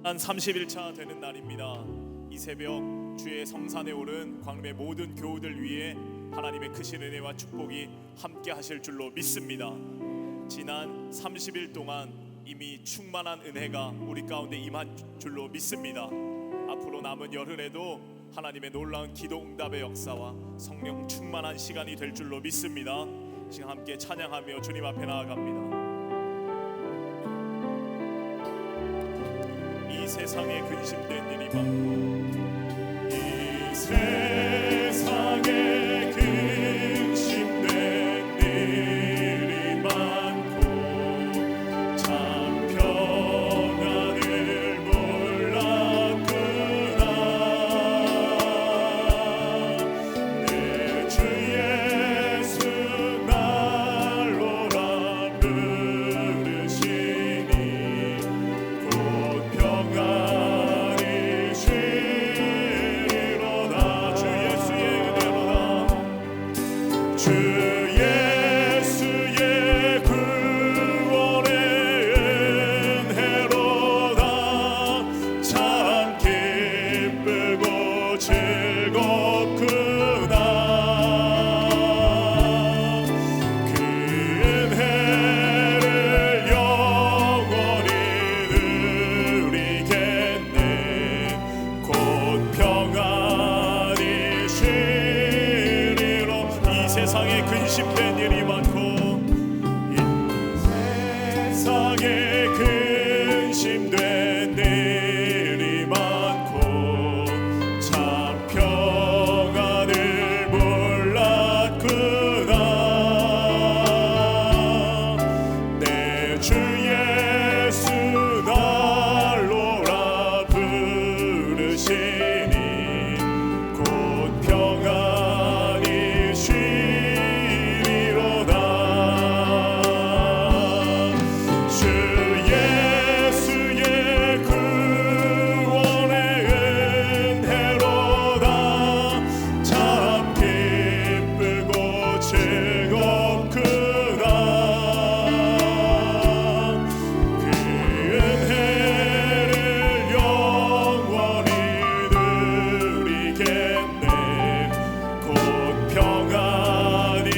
한 30일차 되는 날입니다. 이 새벽 주의 성산에 오른 광림의 모든 교우들 위해 하나님의 크신 은혜와 축복이 함께 하실 줄로 믿습니다. 지난 30일 동안 이미 충만한 은혜가 우리 가운데 임한 줄로 믿습니다. 앞으로 남은 열흘에도 하나님의 놀라운 기도 응답의 역사와 성령 충만한 시간이 될 줄로 믿습니다. 지금 함께 찬양하며 주님 앞에 나아갑니다. 이 세상에 근심된 일이 많고 이 세상에 근심된 일이 많고 참 평안을 몰랐구나. 내 주 예수 날로라 부르시니 곧 평안이 쉬리로다. 주 예수의 은혜로다. 주 예수의 구원의 은혜로다. 참 기쁘고 즐겁구나. 그 은혜를 영원히 누리겠네. 곧 평안이 쉬리로. 이 세상에 근심된 일이 많고 이 세상에 근심된 일이 많고 참 평안을 몰랐구나. 내 주 예수 날로라 부르시니 곧 평안이 쉬리로다. 주 예수의 구원의 은혜로다. 참 기쁘고 즐겁구나. 그 은혜를 영원히 누리겠네. 곧 평안이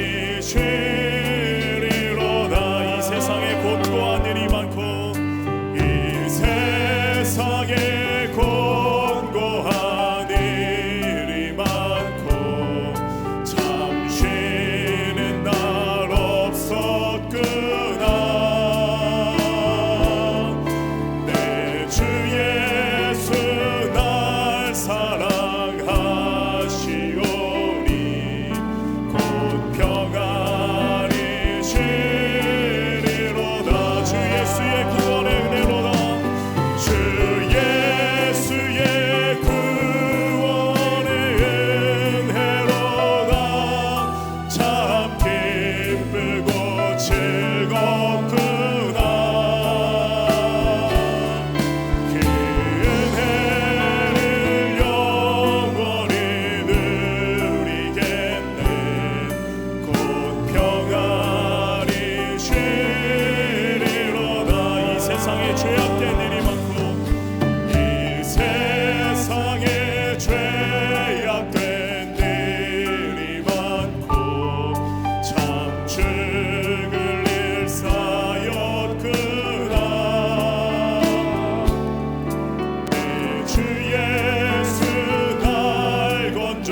쉬리로다. 이 세상에 곤고한 일이 많고 이 세상에 곤고한 일이 많고 참 쉬는 날 없었구나. 내 주 예수 날 사랑하시오니 곧 평안이 쉬리로다. 주 예수의 구원의 은혜로다. 주 예수의 구원의 은혜로다. 참 기쁘고 즐겁구나. 그 은혜를 영원히 누리겠네. 곧 평안이 쉬리로다. 이 세상에 죄악된 일이 많고 이 세상에 죄악된 일이 많고 참 죽을 일 쌓였구나. 내 주 예수 날 건져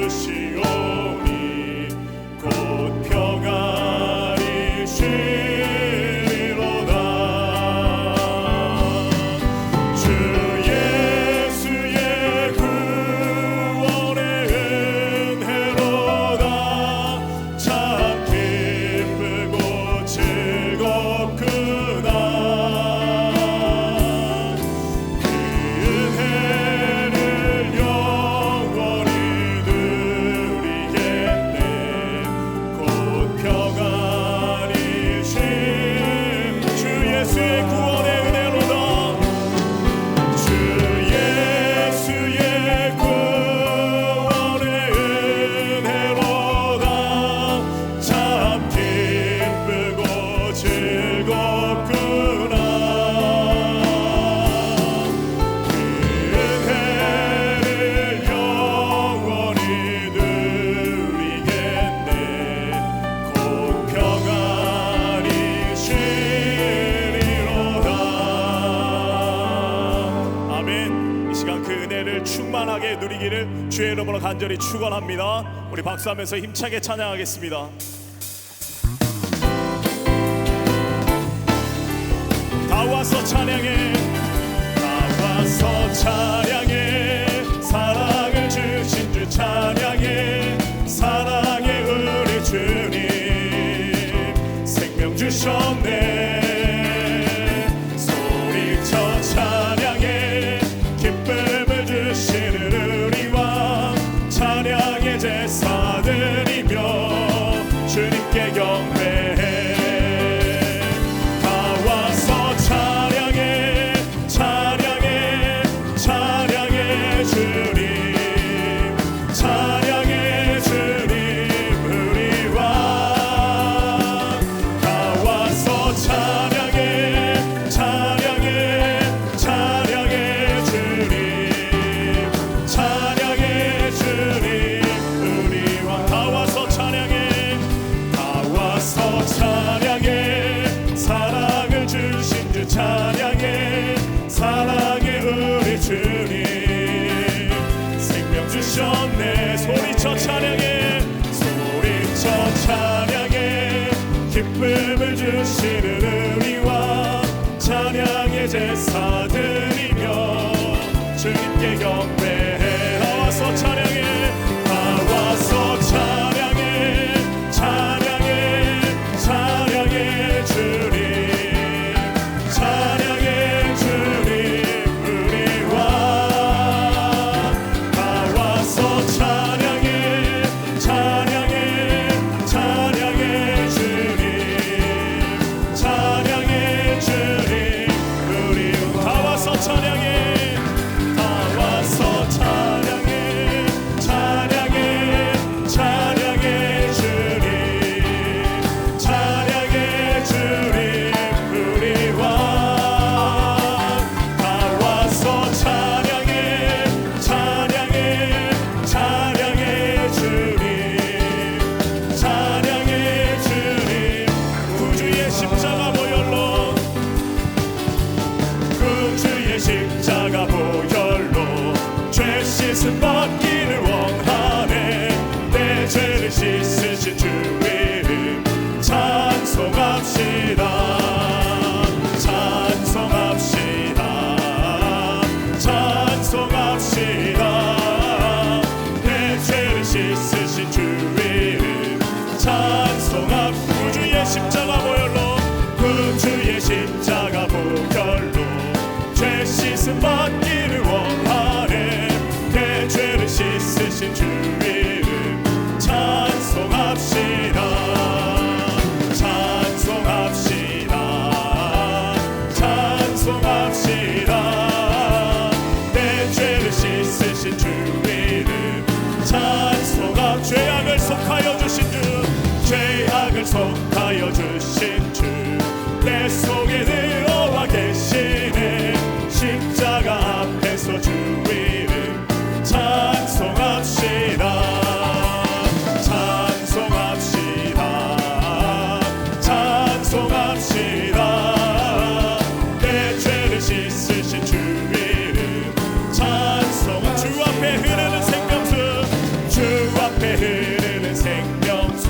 주시오니 곧 평안이 쉬리로다. 주 예수의 구원의 은혜로다. 참 기쁘고 즐겁구나. 그 은혜를 영원히 누리겠네. 곧 평안이 주 예수의 구원의 은혜로다. 주 예수의 구원의 은혜로다. 참 기쁘고 즐겁구나. 누리기를 주의 이름으로 간절히 축원합니다. 우리 박수하면서 힘차게 찬양하겠습니다. 다 와서 찬양해, 다 와서 찬양해, 사랑을 주신 주 찬양해, 사랑의 우리 주님 생명 주셨네. 소리쳐 찬양해, 기쁨을 주시는 우리 왕, 찬양의 제사 드리며 주님께 경배해. 찬양해, 사랑의 우리 주님 생명 주셨네. 소리쳐 찬양해, 소리쳐 찬양해, 기쁨을 주시는 우리 왕, 찬양의 제사 드리며 주님께 경배해. 나와서 찬양해, 나와서 찬양해, 찬양해, 찬양해 주님, 찬양해 주님 우리 왕. 나와서 찬양해, 찬양해, 찬양해 주님, 찬양해 주님 우리 왕. 나와서 찬양해, 나와서 찬양해, 찬양해, 찬양해 주님, 찬양해 주님 우리 왕. 십자가 보혈로 죄 씻음 받기를 원하네. 내 죄를 씻으신 주 이름 찬송합시다, 찬송합시다, 찬송합시다. 내 죄를 씻으신 주 이름 찬송합. 구주의 십자가 보혈로, 구주의 십자가 보혈로 죄 씻음 받기를 원하네. 내 죄를 씻으신 주 이름 찬송합시다, 찬송합시다, 찬송합시다. 내 죄를 씻으신 주 이름 찬송합. 죄악을 속하여 주신 주, 죄악을 속하여 주신 주 내 속에 들어와 계시네. 십자가 앞에서 주 이름 찬송합시다, 찬송합시다, 찬송합시다. 내 죄를 씻으신 주 이름 찬송. 주 앞에 흐르는 생명수, 주 앞에 흐르는 생명수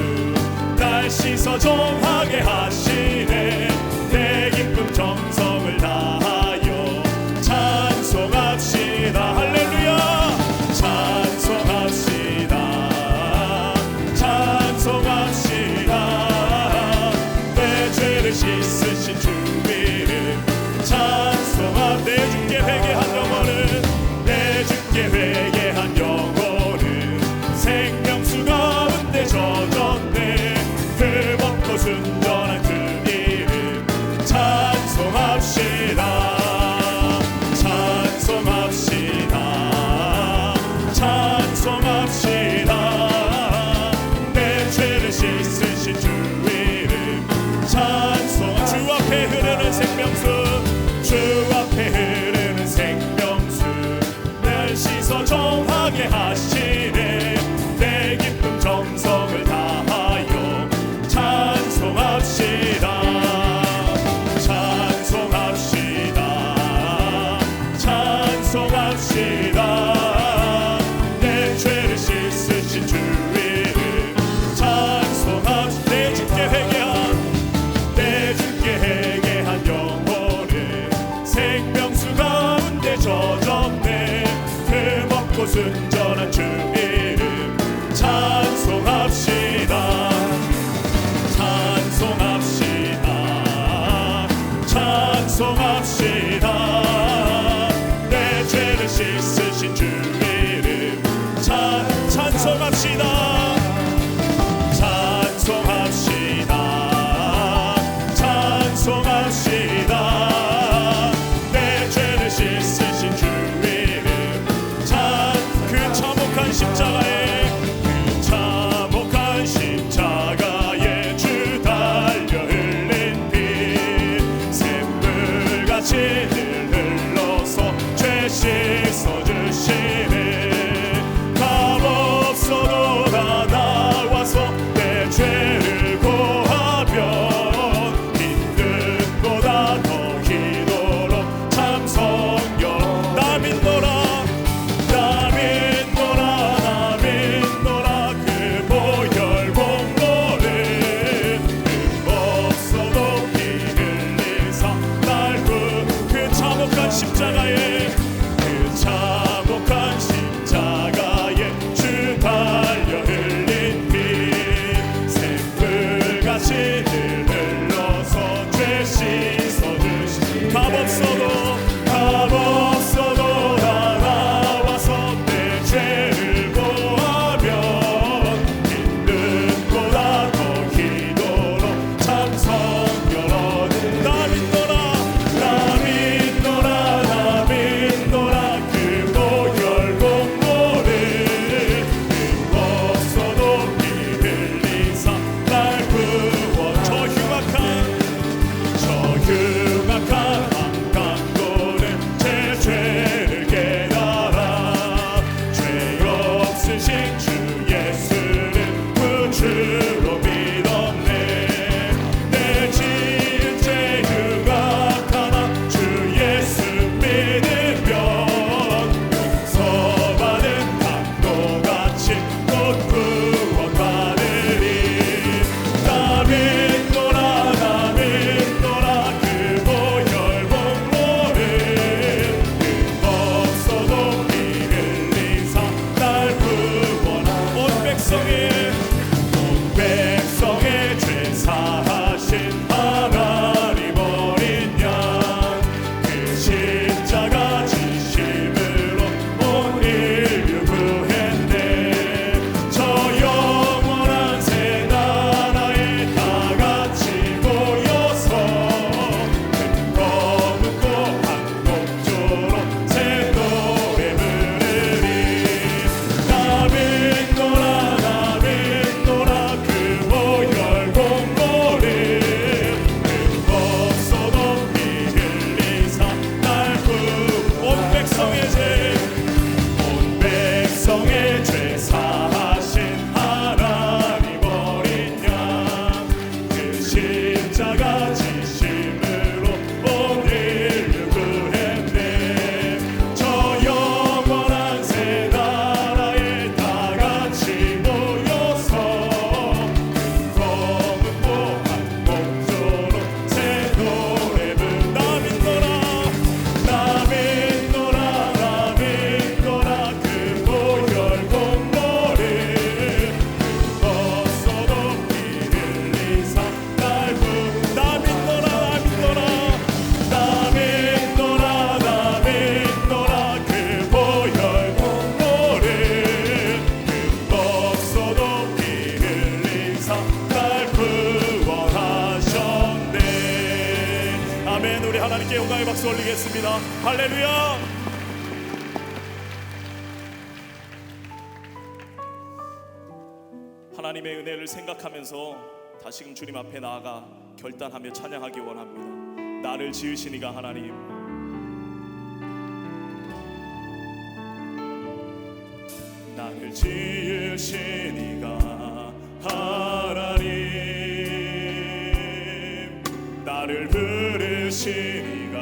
날 씻어 정하게 하시네. 내 기쁨 정성을 다하여 찬송합시다. 할렐루야. 찬송합시다, 찬송합시다. 내 죄를 씻으신 주 이름 찬송합. 내 주께 회개한 영혼은, 내 주께 회개한 영혼은 생명수 가운데 젖었네. 그 먹고 순전한 주 이름 찬송합시다, 찬송합시다, 찬송합시다. 내 죄를 씻으신 주 이름 찬송. 주 앞에 흐르는 생명수, 주 앞에 흐르는 생명수 날 씻어 정하게 하시네. 내 기쁨 정성을 다하여 찬송합시다, 찬송합시다, 찬송합시다. 순전한 주 이름 찬송합시다. 찬송합시다. 찬송합시다. 내 죄를 씻으신 주 이름 찬송합시다. 찬송합시다. 찬송합시다. 내 죄를 씻으신 주 이름 그 참혹한 십자가에 그 참혹한 십자가에 주 달려 흘린 피 샘물같이 흘러서 죄 씻어주시네. 값없어도 다 나와서 내 죄를 고하면 힘든 보다 더 희도록 참 성령 나 믿노라. 나 믿노라 그 보혈 공로를 없어도 피 흘리사 날 그 참혹한 십자가에 그 참혹한 십자가에 주 달려 흘린 피 샘물같이 흘러서 죄 씻어주시. 값없어도 다 나와서 내 죄를 고하면 힘든 보다 더 희도록 참 성결 얻은 나 믿노라. 나 믿노라 그 보혈 공로를 없어도 피 흘리사 날 구원. 저 흉악한 한강도는 제 죄를 깨달아 죄 없으신 주 예수는 구주로 믿었네. 내 지은 죄 흉악하나 주 예수 믿으면 용서받은 강도같이 곧 구원 받으리. 나 믿노라 그 보혈 공로를 없어도 피 흘리사 날 구원한 온 백성의 죄 사하신 하나님 어린 양 그 십자가 지심으로 온 인류 구했네. 저 영원한 새 나라에 다 같이 모여서 큰 거문고 한곡조로 새 노래 부르리. 나 믿노라 그 보혈 공로를 없어도 피 흘리사 날 온 백성의 죄 사하신 하나님 어린 양 그 십자가 지심으로 온 인류 구했네. 저 영원한 새 나라에 다 같이 모여서 큰 거문고 한곡조로 새 노래 부르리. 나 믿노라 그 보혈 공로를 없어도 피 흘리사 날 나 믿노라 그 보혈 공로를 없어도 피 흘리사 날 구원하셨네. 아멘. 우리 하나님께 영광의 박수 올리겠습니다. 할렐루야. 하나님의 은혜를 생각하면서 다시금 주님 앞에 나아가 결단하며 찬양하기 원합니다. 나를 지으시니가 하나님, 나를 지으시니가 하나님, 나를 부르시니가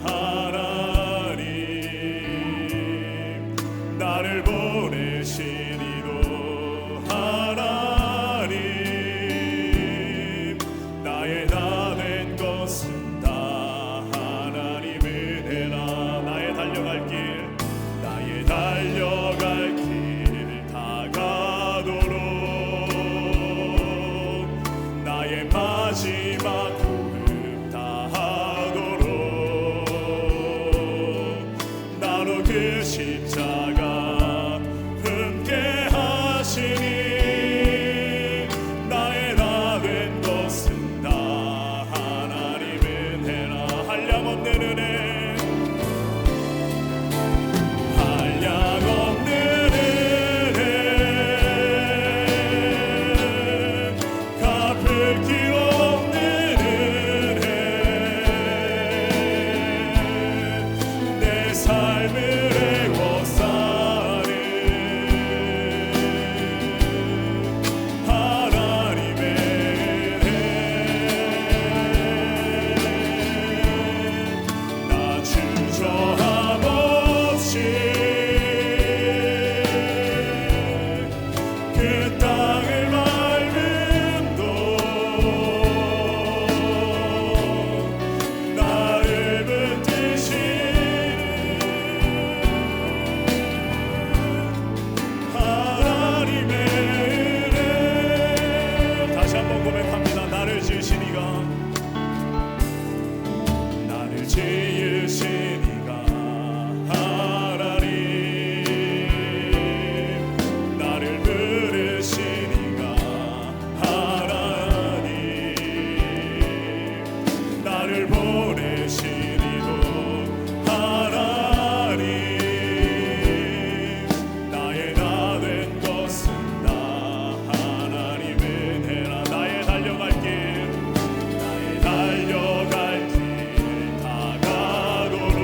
하나님, 나를 보내시니도 하나님, 나의 다 된 것은 다 하나님 은혜라. 나의 달려갈 길, 나의 달려 지으시니가 하나님, 나를 부르시니가 하나님, 나를 보내시니도 하나님, 나의 나 된 것은 다 하나님의 은혜라. 나의 달려갈 길 다가도록,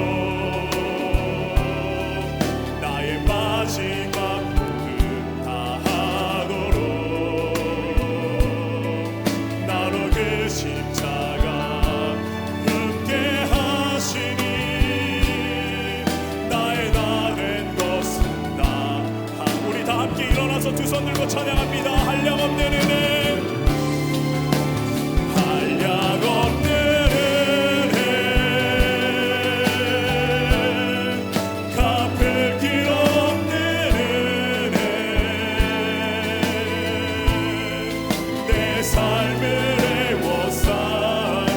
나의 마지막 부름 다하도록, 나로 그 십자가 함께 하시니, 나의 나 된 것은 다. 우리 다 함께 일어나서 두 손 들고 찬양합니다. 한량없는 은혜, 한량없는 은혜, 갚을 길 없는 은혜, 내 삶을 애워싸는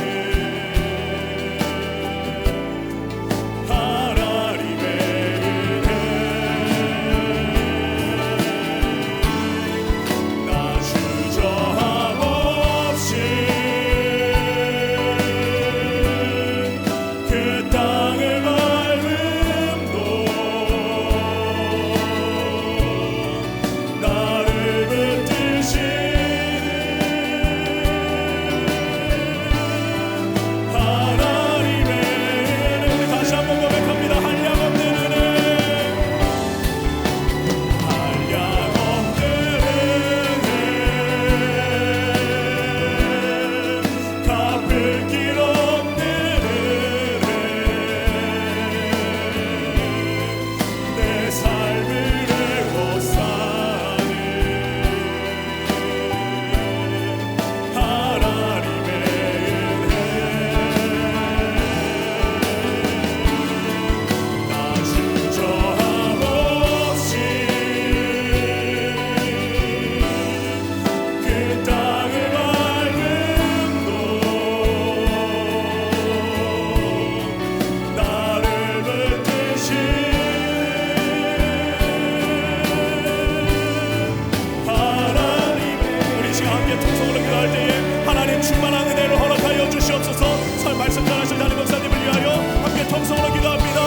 하나님의 은혜, 나 주저함 없이 그 땅을 밟음도, 나를 붙드시는 하나님의 은혜. 우리 다시 한번 고백합니다. 한량없는 은혜, 한량없는 은혜, 갚을 길 없는 은혜, 내 삶을 애워싸는 하나님의 은혜, 나 주저함 없이 그 땅을 밟음도, 나를 붙드시는 하나님의. 우리 지금 함께 통성으로 기도할 때에 하나님 충만한 은혜를 허락하여 주시옵소서. 말씀 전하신 담임 목사님을 위하여 함께 통성으로 기도합니다.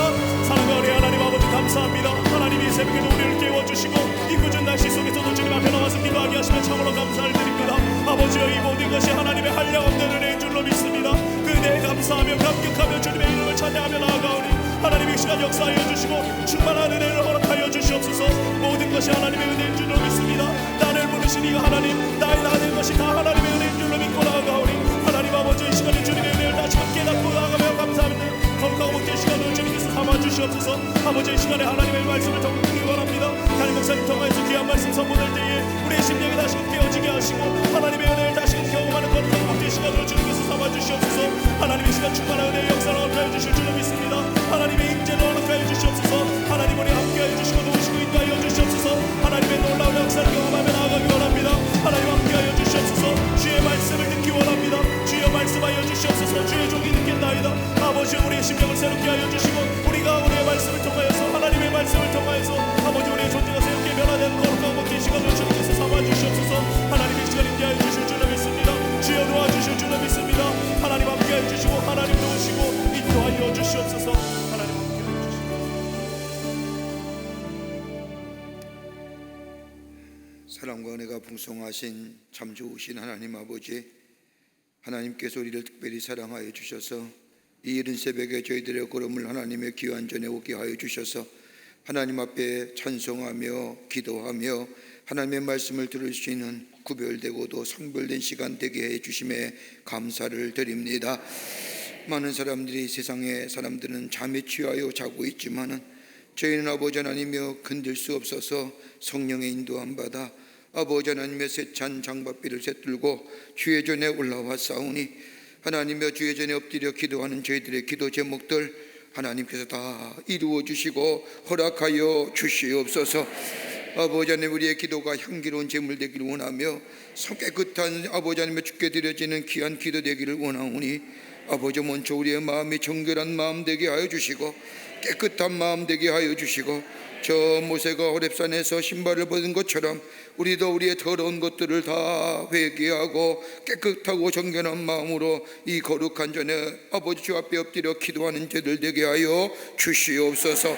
사랑과 우리 하나님 아버지 감사합니다. 하나님이 이 새벽에도 우리를 깨워주시고 이 굳은 날씨 속에서도 주님 앞에 나와서 기도하게 하시면 참으로 감사를 드립니다. 아버지여, 이 모든 것이 하나님의 한량없는 은혜인 줄로 믿습니다. 그 은혜에 감사하며 감격하며 주님의 이름을 찬양하며 나아가오니 하나님 이 시간 역사하여 주시고 충만한 은혜를 허락하여 주시옵소서. 모든 것이 하나님의 은혜인 줄로 믿습니다. 나를 부르신 이가 하나님, 나의 나 된 것이 다 하나님의 은혜인 줄로 믿고 나아가오니 하나님 아버지, 이 시간에 주님의 은혜를 다시 함께 깨닫고 나아가며 감사합니다. 거룩하고 복된 시간을 주님께서 삼아 주시옵소서. 아버지, 이 시간에 하나님의 말씀을 더 듣기 원합니다. 담임 목사님 통하여서 귀한 말씀 선포될 때에 우리의 심령이 다시 깨어지게 하시고 하나님의 은혜를 다시 경험하는 거룩하고 복된 시간을 주님께서 삼아 주시옵소서. 하나님의 시간 충만한 은혜의 역사를 허락하여 주실 줄로 믿습니다. 하나님의 임재를 허락하여 주시옵소서. 하나님 우리 함께하여 주시고 도우시고 인도하여 주시옵소서. 하나님의 놀라운 역사를 경험하며 나아가기 원합니다. 하나님 함께하여 주시옵소서. 주의 말씀을 듣기 원합니다. 주여 말씀하여 주시옵소서. 주의 종이 듣겠나이다. 아버지, 우리의 심령을 새롭게 하여 주시고 우리가 우리의 말씀을 통하여서 하나님의 말씀을 통하여서 아버지 우리의 존재가 새롭게 변화되는 거룩하고 복된 시간을 주님께서 삼아 주시옵소서. 하나님의 시간 인도하여 주실 줄로 믿습니다. 주여 도와주실 줄로 믿습니다. 하나님 함께하여 주시고 하나님 도우시고 인도하여 주시옵소서. 하나님 함께하여 주시고. 사랑과 은혜가 풍성하신 참 좋으신 하나님 아버지, 하나님께서 우리를 특별히 사랑하여 주셔서 이 이른 새벽에 저희들의 걸음을 하나님의 귀한 전에 오게 하여 주셔서 하나님 앞에 찬송하며 기도하며 하나님의 말씀을 들을 수 있는 구별되고도 성별된 시간 되게 해 주심에 감사를 드립니다. 많은 사람들이, 세상의 사람들은 잠에 취하여 자고 있지만은 저희는 아버지 하나님이여 건들 수 없어서 성령의 인도함 받아 아버지 하나님의 세찬 장바비를 새들고 주의 전에 올라와 싸우니 하나님의 주의 전에 엎드려 기도하는 저희들의 기도 제목들 하나님께서 다 이루어 주시고 허락하여 주시옵소서. 아버지 하나님, 우리의 기도가 향기로운 제물 되기를 원하며 깨끗한 아버지 하나님의 주께 드려지는 귀한 기도 되기를 원하오니 아버지 먼저 우리의 마음이 정결한 마음 되게 하여 주시고 깨끗한 마음 되게 하여 주시고 저 모세가 호렙산에서 신발을 벗은 것처럼 우리도 우리의 더러운 것들을 다 회개하고 깨끗하고 정결한 마음으로 이 거룩한 전에 아버지 주 앞에 엎드려 기도하는 저들 되게 하여 주시옵소서.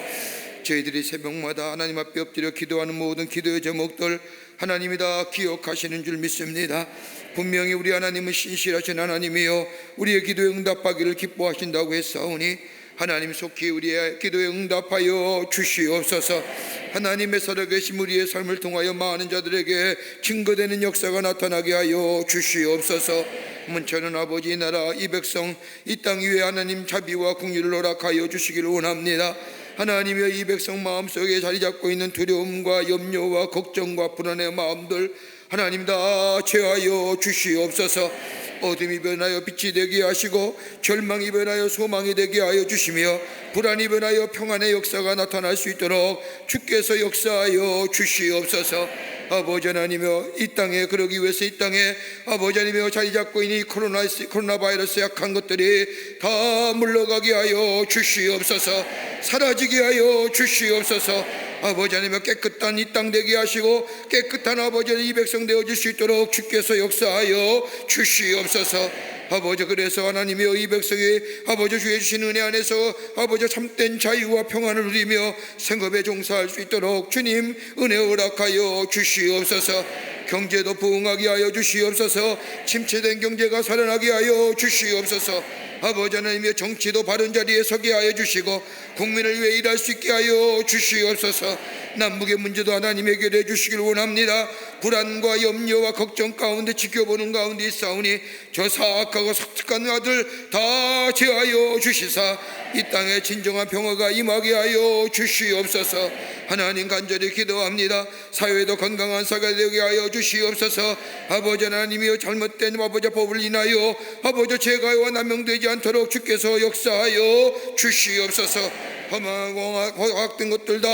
저희들이 새벽마다 하나님 앞에 엎드려 기도하는 모든 기도의 제목들 하나님이 다 기억하시는 줄 믿습니다. 분명히 우리 하나님은 신실하신 하나님이요 우리의 기도에 응답하기를 기뻐하신다고 했사오니 하나님 속히 우리의 기도에 응답하여 주시옵소서. 하나님의 살아계신 우리의 삶을 통하여 많은 자들에게 증거되는 역사가 나타나게 하여 주시옵소서. 문처는 아버지 나라 이 백성 이 땅 위에 하나님 자비와 긍휼을 허락하여 주시기를 원합니다. 하나님의 이 백성 마음속에 자리 잡고 있는 두려움과 염려와 걱정과 불안의 마음들 하나님 다 제하여 주시옵소서. 어둠이 변하여 빛이 되게 하시고 절망이 변하여 소망이 되게 하여 주시며 불안이 변하여 평안의 역사가 나타날 수 있도록 주께서 역사하여 주시옵소서. 아버지 하나님이여 이 땅에 그러기 위해서 이 땅에 아버지 하나님이여 자리 잡고 있는 이 코로나 바이러스 약한 것들이 다 물러가게 하여 주시옵소서. 사라지게 하여 주시옵소서. 아버지 하나님이여 깨끗한 이 땅 되게 하시고 깨끗한 아버지 이 백성 되어질 수 있도록 주께서 역사하여 주시옵소서. 아버지 그래서 하나님이여 이 백성이 아버지 주의 주신 은혜 안에서 아버지 참된 자유와 평안을 누리며 생업에 종사할 수 있도록 주님 은혜 허락하여 주시옵소서. 경제도 부흥하게 하여 주시옵소서. 침체된 경제가 살아나게 하여 주시옵소서. 아버지 하나님의 정치도 바른 자리에 서게 하여 주시고 국민을 위해 일할 수 있게 하여 주시옵소서. 남북의 문제도 하나님 해결해 주시길 원합니다. 불안과 염려와 걱정 가운데 지켜보는 가운데 있사오니 저 사악하고 독특한 아들 다 제하여 주시사 이 땅에 진정한 평화가 임하게 하여 주시옵소서. 하나님 간절히 기도합니다. 사회도 건강한 사회가 되게 하여 주시옵소서. 아버지 하나님이여 잘못된 아버지 법을 인하여 아버지 죄가와 남용되지 않도록 주께서 역사하여 주시옵소서. 험하고 허악된 것들 다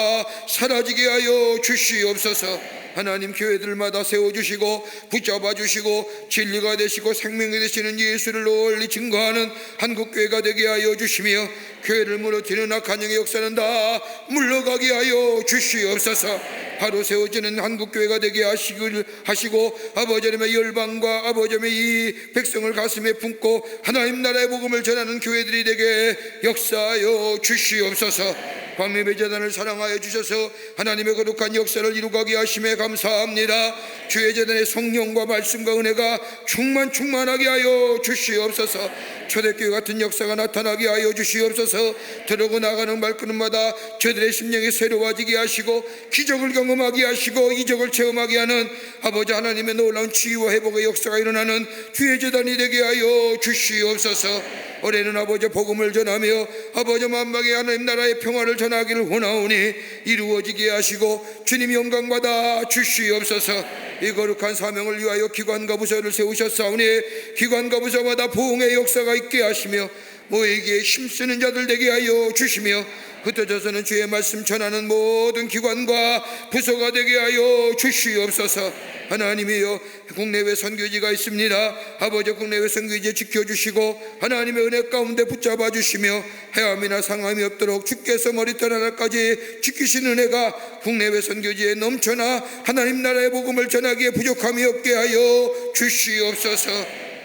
사라지게 하여 주시옵소서. 하나님 교회들마다 세워주시고 붙잡아주시고 진리가 되시고 생명이 되시는 예수를 널리 증거하는 한국교회가 되게 하여 주시며 교회를 무너뜨리는 악한 영의 역사는 다 물러가게 하여 주시옵소서. 바로 세워지는 한국교회가 되게 하시고 아버지 하나님의 열방과 아버지 하나님의 이 백성을 가슴에 품고 하나님 나라의 복음을 전하는 교회들이 되게 역사하여 주시옵소서. 광림의 재단을 사랑하여 주셔서 하나님의 거룩한 역사를 이루가게 하심에 감사합니다. 주의 재단의 성령과 말씀과 은혜가 충만하게 하여 주시옵소서. 초대교회 같은 역사가 나타나게 하여 주시옵소서. 들어오고 나가는 발걸음마다 저들의 심령이 새로워지게 하시고 기적을 경험하게 하시고 이적을 체험하게 하는 아버지 하나님의 놀라운 치유와 회복의 역사가 일어나는 주의 재단이 되게 하여 주시옵소서. 올해는 아버지 복음을 전하며 아버지 만방의 하나님 나라의 평화를 전하기를 원하오니 이루어지게 하시고 주님 영광받아 주시옵소서. 이 거룩한 사명을 위하여 기관과 부서를 세우셨사오니 기관과 부서마다 부흥의 역사가 있게 하시며 모이기에 힘쓰는 자들 되게 하여 주시며 흩어져서는 주의 말씀 전하는 모든 기관과 부서가 되게 하여 주시옵소서. 하나님이여 국내외 선교지가 있습니다. 아버지 국내외 선교지 지켜주시고 하나님의 은혜 가운데 붙잡아 주시며 해함이나 상함이 없도록 주께서 머리털 하나까지 지키신 은혜가 국내외 선교지에 넘쳐나 하나님 나라의 복음을 전하기에 부족함이 없게 하여 주시옵소서.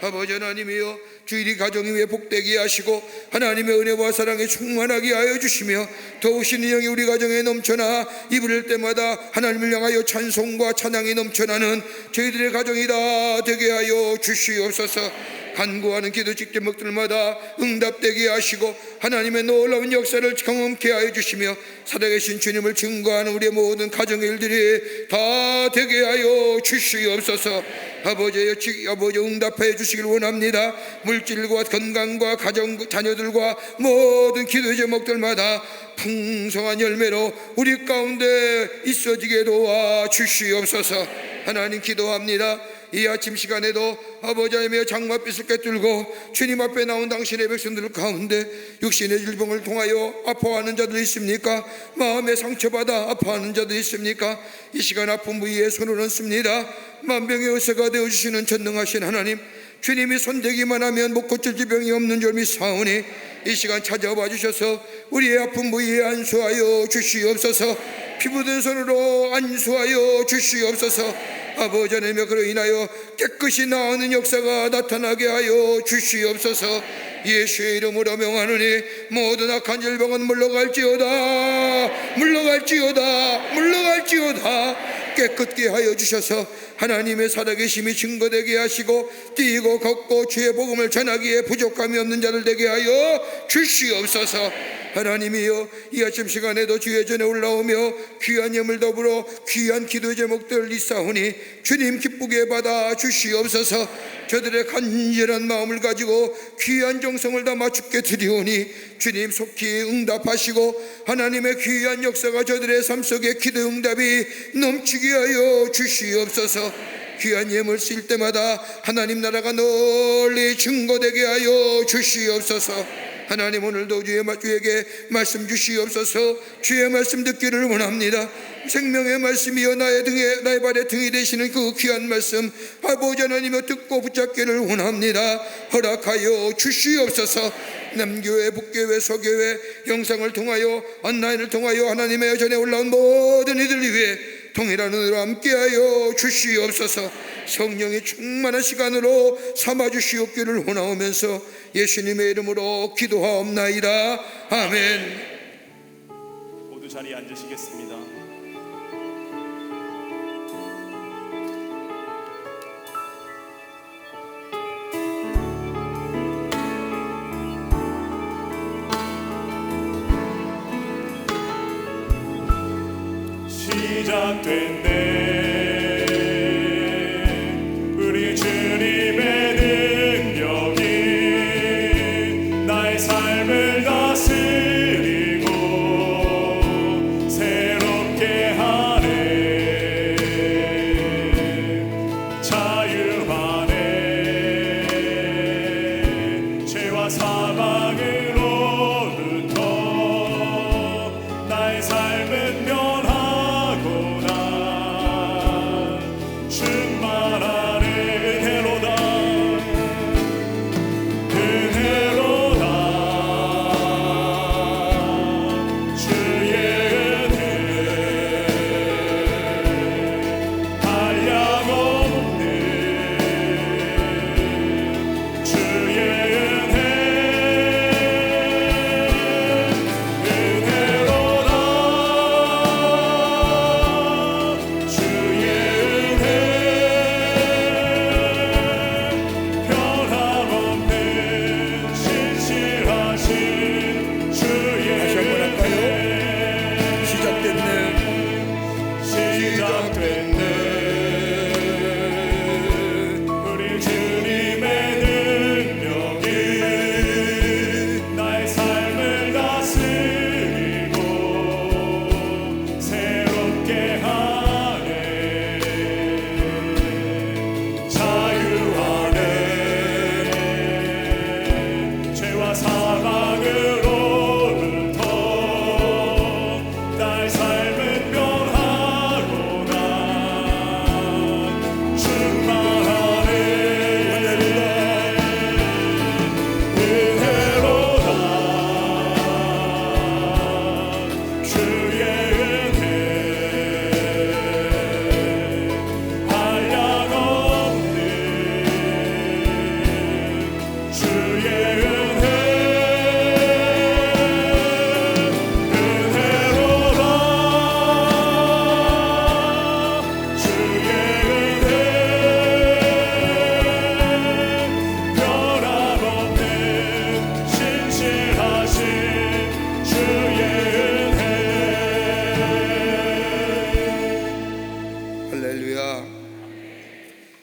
아버지 하나님이여 주일이 가정이 위해 복되게 하시고 하나님의 은혜와 사랑에 충만하게 하여 주시며 더우신 영이 우리 가정에 넘쳐나 이부를 때마다 하나님을 향하여 찬송과 찬양이 넘쳐나는 저희들의 가정이 다 되게 하여 주시옵소서. 간구하는 기도직 제목들마다 응답되게 하시고 하나님의 놀라운 역사를 경험케 하여 주시며 살아계신 주님을 증거하는 우리의 모든 가정의 일들이 다 되게 하여 주시옵소서. 아버지 응답해 주시길 원합니다. 물질과 건강과 가정 자녀들과 모든 기도의 제목들마다 풍성한 열매로 우리 가운데 있어지게 도와 주시옵소서. 하나님 기도합니다. 이 아침 시간에도 아버지 하나님의 장막빛을 꿰뚫고 주님 앞에 나온 당신의 백성들 가운데 육신의 질병을 통하여 아파하는 자들 있습니까? 마음에 상처받아 아파하는 자들 있습니까? 이 시간 아픈 부위에 손을 얹습니다. 만병의 의사가 되어주시는 전능하신 하나님, 주님이 손대기만 하면 못 고칠 질병이 없는 줄 믿사오니 이 시간 찾아와 주셔서 우리의 아픈 부위에 안수하여 주시옵소서. 피부든 손으로 안수하여 주시옵소서. 아버지 하나님, 그로 인하여 깨끗이 나오는 역사가 나타나게 하여 주시옵소서. 예수의 이름으로 명하노니 모든 악한 질병은 물러갈지어다, 물러갈지어다, 물러갈지어다. 깨끗게 하여 주셔서 하나님의 살아계심이 증거되게 하시고 뛰고 걷고 주의 복음을 전하기에 부족함이 없는 자들 되게 하여 주시옵소서. 하나님이여, 이 아침 시간에도 주의 전에 올라오며 귀한 예물 더불어 귀한 기도 제목들 있사오니 주님 기쁘게 받아 주시옵소서. 저들의 간절한 마음을 가지고 귀한 정성을 담아 주께 드리오니 주님 속히 응답하시고 하나님의 귀한 역사가 저들의 삶 속에 기도 응답이 넘치게 하여 주시옵소서. 귀한 예물 쓸 때마다 하나님 나라가 널리 증거되게 하여 주시옵소서. 하나님, 오늘도 주에게 말씀 주시옵소서. 주의 말씀 듣기를 원합니다. 생명의 말씀이여 나의 발의 등이 되시는 그 귀한 말씀 아버지 하나님여 듣고 붙잡기를 원합니다. 허락하여 주시옵소서. 남교회, 북교회, 서교회 영상을 통하여 온라인을 통하여 하나님의 전에 올라온 모든 이들 위해 통일한 은혜로 함께하여 주시옵소서. 성령의 충만한 시간으로 삼아주시옵기를 원하오면서 예수님의 이름으로 기도하옵나이다. 아멘. 모두 자리에 앉으시겠습니다. 시작됐네 우리 주님의 능력이 나의 삶을 다스리고 새롭게 하네. 자유하네. 죄와 사망으로부터 나의 삶은 변하네.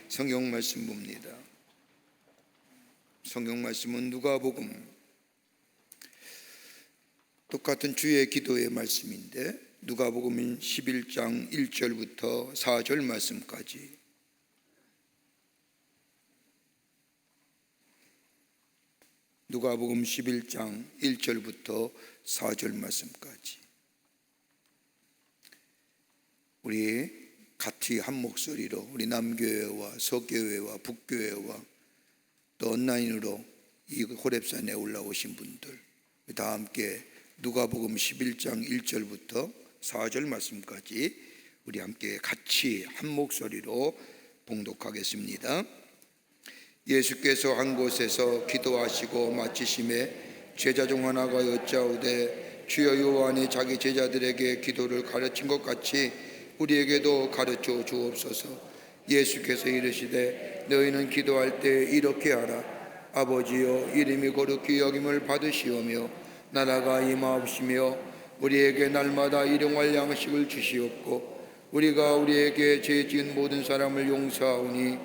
성경 말씀 봅니다. 성경 말씀은 누가복음, 똑같은 주의 기도의 말씀인데 누가복음 11장 1절부터 4절 말씀까지, 누가복음 11장 1절부터 4절 말씀까지 우리 같이 한 목소리로 우리 남교회와 서교회와 북교회와 또 온라인으로 이 호렙산에 올라오신 분들, 다 함께 누가복음 11장 1절부터 4절 말씀까지 우리 함께 같이 한 목소리로 봉독하겠습니다. 예수께서 한 곳에서 기도하시고 마치심에 제자 중 하나가 여짜오되 주여 요한이 자기 제자들에게 기도를 가르친 것 같이 우리에게도 가르쳐 주옵소서. 예수께서 이르시되 너희는 기도할 때 이렇게 하라. 아버지여 이름이 거룩히 여김을 받으시오며 나라가 임하옵시며 우리에게 날마다 일용할 양식을 주시옵고 우리가 우리에게 죄 지은 모든 사람을 용서하오니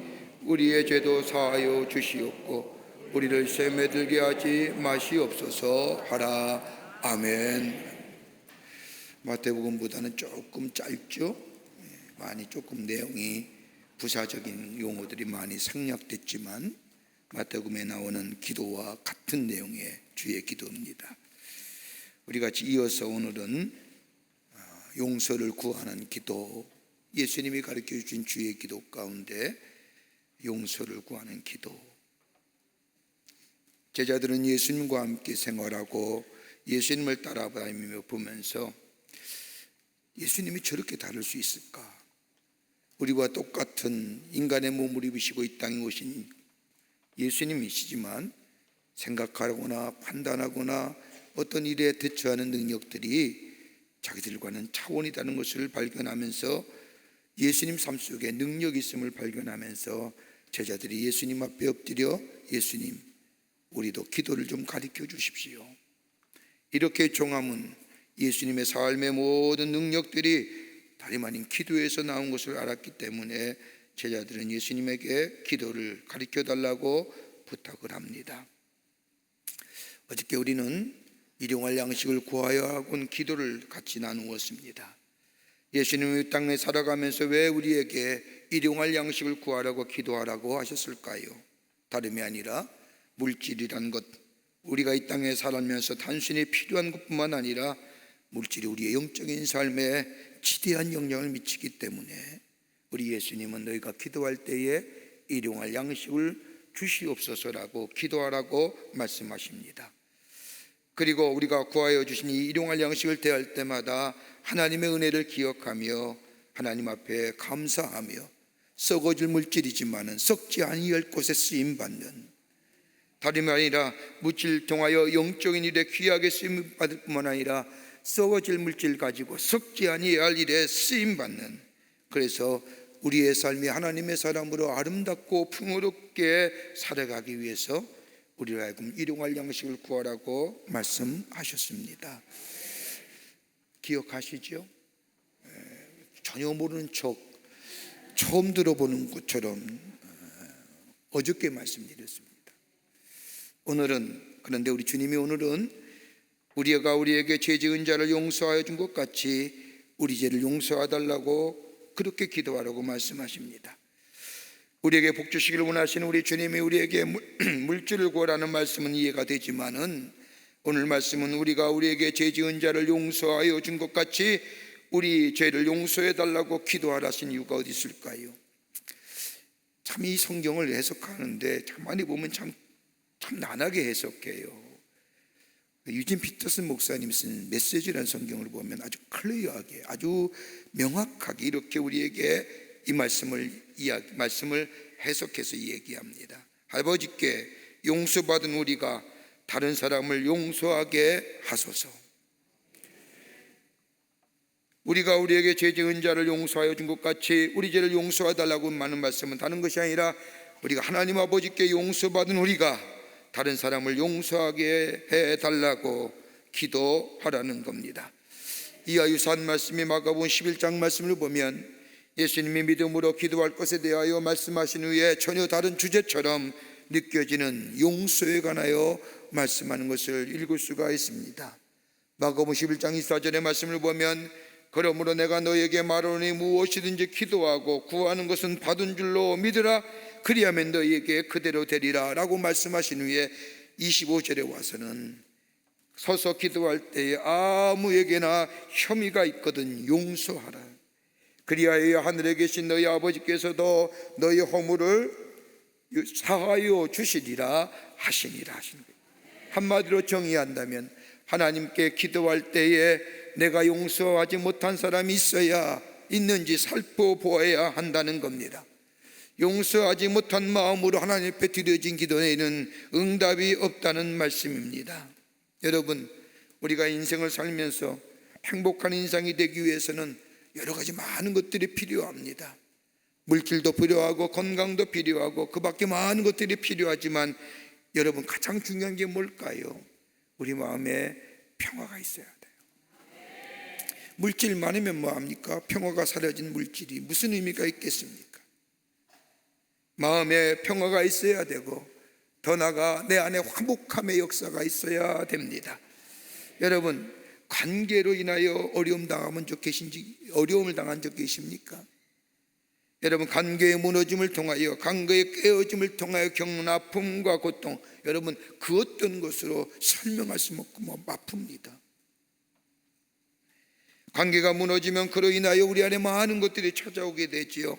우리의 죄도 사하여 주시옵고 우리를 시험에 들게 하지 마시옵소서 하라. 아멘. 마태복음보다는 조금 짧죠. 많이 조금 내용이 부사적인 용어들이 많이 생략됐지만 마태복음에 나오는 기도와 같은 내용의 주의 기도입니다. 우리 같이 이어서 오늘은 용서를 구하는 기도, 예수님이 가르쳐 주신 주의 기도 가운데 용서를 구하는 기도. 제자들은 예수님과 함께 생활하고 예수님을 따라다니며 보면서 예수님이 저렇게 다를 수 있을까? 우리와 똑같은 인간의 몸을 입으시고 이 땅에 오신 예수님이시지만 생각하거나 판단하거나 어떤 일에 대처하는 능력들이 자기들과는 차원이 다른 것을 발견하면서 예수님 삶 속에 능력이 있음을 발견하면서 제자들이 예수님 앞에 엎드려 예수님, 우리도 기도를 좀 가르쳐 주십시오. 이렇게 종함은 예수님의 삶의 모든 능력들이 다름 아닌 기도에서 나온 것을 알았기 때문에 제자들은 예수님에게 기도를 가르쳐 달라고 부탁을 합니다. 어저께 우리는 일용할 양식을 구하여 하고는 기도를 같이 나누었습니다. 예수님이 땅에 살아가면서 왜 우리에게 일용할 양식을 구하라고 기도하라고 하셨을까요? 다름이 아니라 물질이란 것, 우리가 이 땅에 살면서 단순히 필요한 것뿐만 아니라 물질이 우리의 영적인 삶에 지대한 영향을 미치기 때문에 우리 예수님은 너희가 기도할 때에 일용할 양식을 주시옵소서라고 기도하라고 말씀하십니다. 그리고 우리가 구하여 주신 이 일용할 양식을 대할 때마다 하나님의 은혜를 기억하며 하나님 앞에 감사하며 썩어질 물질이지만은 썩지 아니할 곳에 쓰임 받는, 다름이 아니라 물질 통하여 영적인 일에 귀하게 쓰임 받을 뿐만 아니라 썩어질 물질 가지고 썩지 아니할 일에 쓰임 받는, 그래서 우리의 삶이 하나님의 사람으로 아름답고 풍요롭게 살아가기 위해서 우리를 하여금 일용할 양식을 구하라고 말씀하셨습니다. 기억하시죠? 전혀 모르는 척 처음 들어보는 것처럼 어저께 말씀드렸습니다. 그런데 우리 주님이 오늘은 우리가 우리에게 죄 지은 자를 용서하여 준 것 같이 우리 죄를 용서하달라고 그렇게 기도하라고 말씀하십니다. 우리에게 복 주시기를 원하시는 우리 주님이 우리에게 물질을 구하라는 말씀은 이해가 되지만은 오늘 말씀은 우리가 우리에게 죄 지은 자를 용서하여 준 것 같이 우리 죄를 용서해 달라고 기도하라신 이유가 어디 있을까요? 참 이 성경을 해석하는데 가만히 보면 참 난하게 해석해요. 유진 피터슨 목사님 쓴 메시지라는 성경을 보면 아주 클리어하게, 아주 명확하게 이렇게 우리에게 이 말씀을 해석해서 얘기합니다. 아버지께 용서받은 우리가 다른 사람을 용서하게 하소서. 우리가 우리에게 죄 지은 자를 용서하여 준 것 같이 우리 죄를 용서해달라고 하는 말씀은 다른 것이 아니라 우리가 하나님 아버지께 용서받은 우리가 다른 사람을 용서하게 해달라고 기도하라는 겁니다. 이와 유사한 말씀이 마가복음 11장 말씀을 보면 예수님이 믿음으로 기도할 것에 대하여 말씀하신 후에 전혀 다른 주제처럼 느껴지는 용서에 관하여 말씀하는 것을 읽을 수가 있습니다. 마가복음 11장 24절의 말씀을 보면 그러므로 내가 너에게 말하노니 무엇이든지 기도하고 구하는 것은 받은 줄로 믿으라. 그리하면 너희에게 그대로 되리라 라고 말씀하신 후에 25절에 와서는 서서 기도할 때에 아무에게나 혐의가 있거든 용서하라. 그리하여 하늘에 계신 너희 아버지께서도 너희 허물을 사하여 주시리라 하시니라 하시는 거예요. 한마디로 정의한다면 하나님께 기도할 때에 내가 용서하지 못한 사람이 있어야 있는지 살펴보아야 한다는 겁니다. 용서하지 못한 마음으로 하나님 앞에 드려진 기도에는 응답이 없다는 말씀입니다. 여러분, 우리가 인생을 살면서 행복한 인생이 되기 위해서는 여러 가지 많은 것들이 필요합니다. 물질도 필요하고 건강도 필요하고 그 밖에 많은 것들이 필요하지만 여러분, 가장 중요한 게 뭘까요? 우리 마음에 평화가 있어야 돼요. 물질 많으면 뭐합니까? 평화가 사라진 물질이 무슨 의미가 있겠습니까? 마음에 평화가 있어야 되고 더 나아가 내 안에 화목함의 역사가 있어야 됩니다. 여러분, 관계로 인하여 어려움을 당한 적 계십니까? 여러분, 관계의 무너짐을 통하여, 관계의 깨어짐을 통하여 겪는 아픔과 고통, 여러분 그 어떤 것으로 설명할 수 없고 아픕니다. 관계가 무너지면 그로 인하여 우리 안에 많은 것들이 찾아오게 되지요.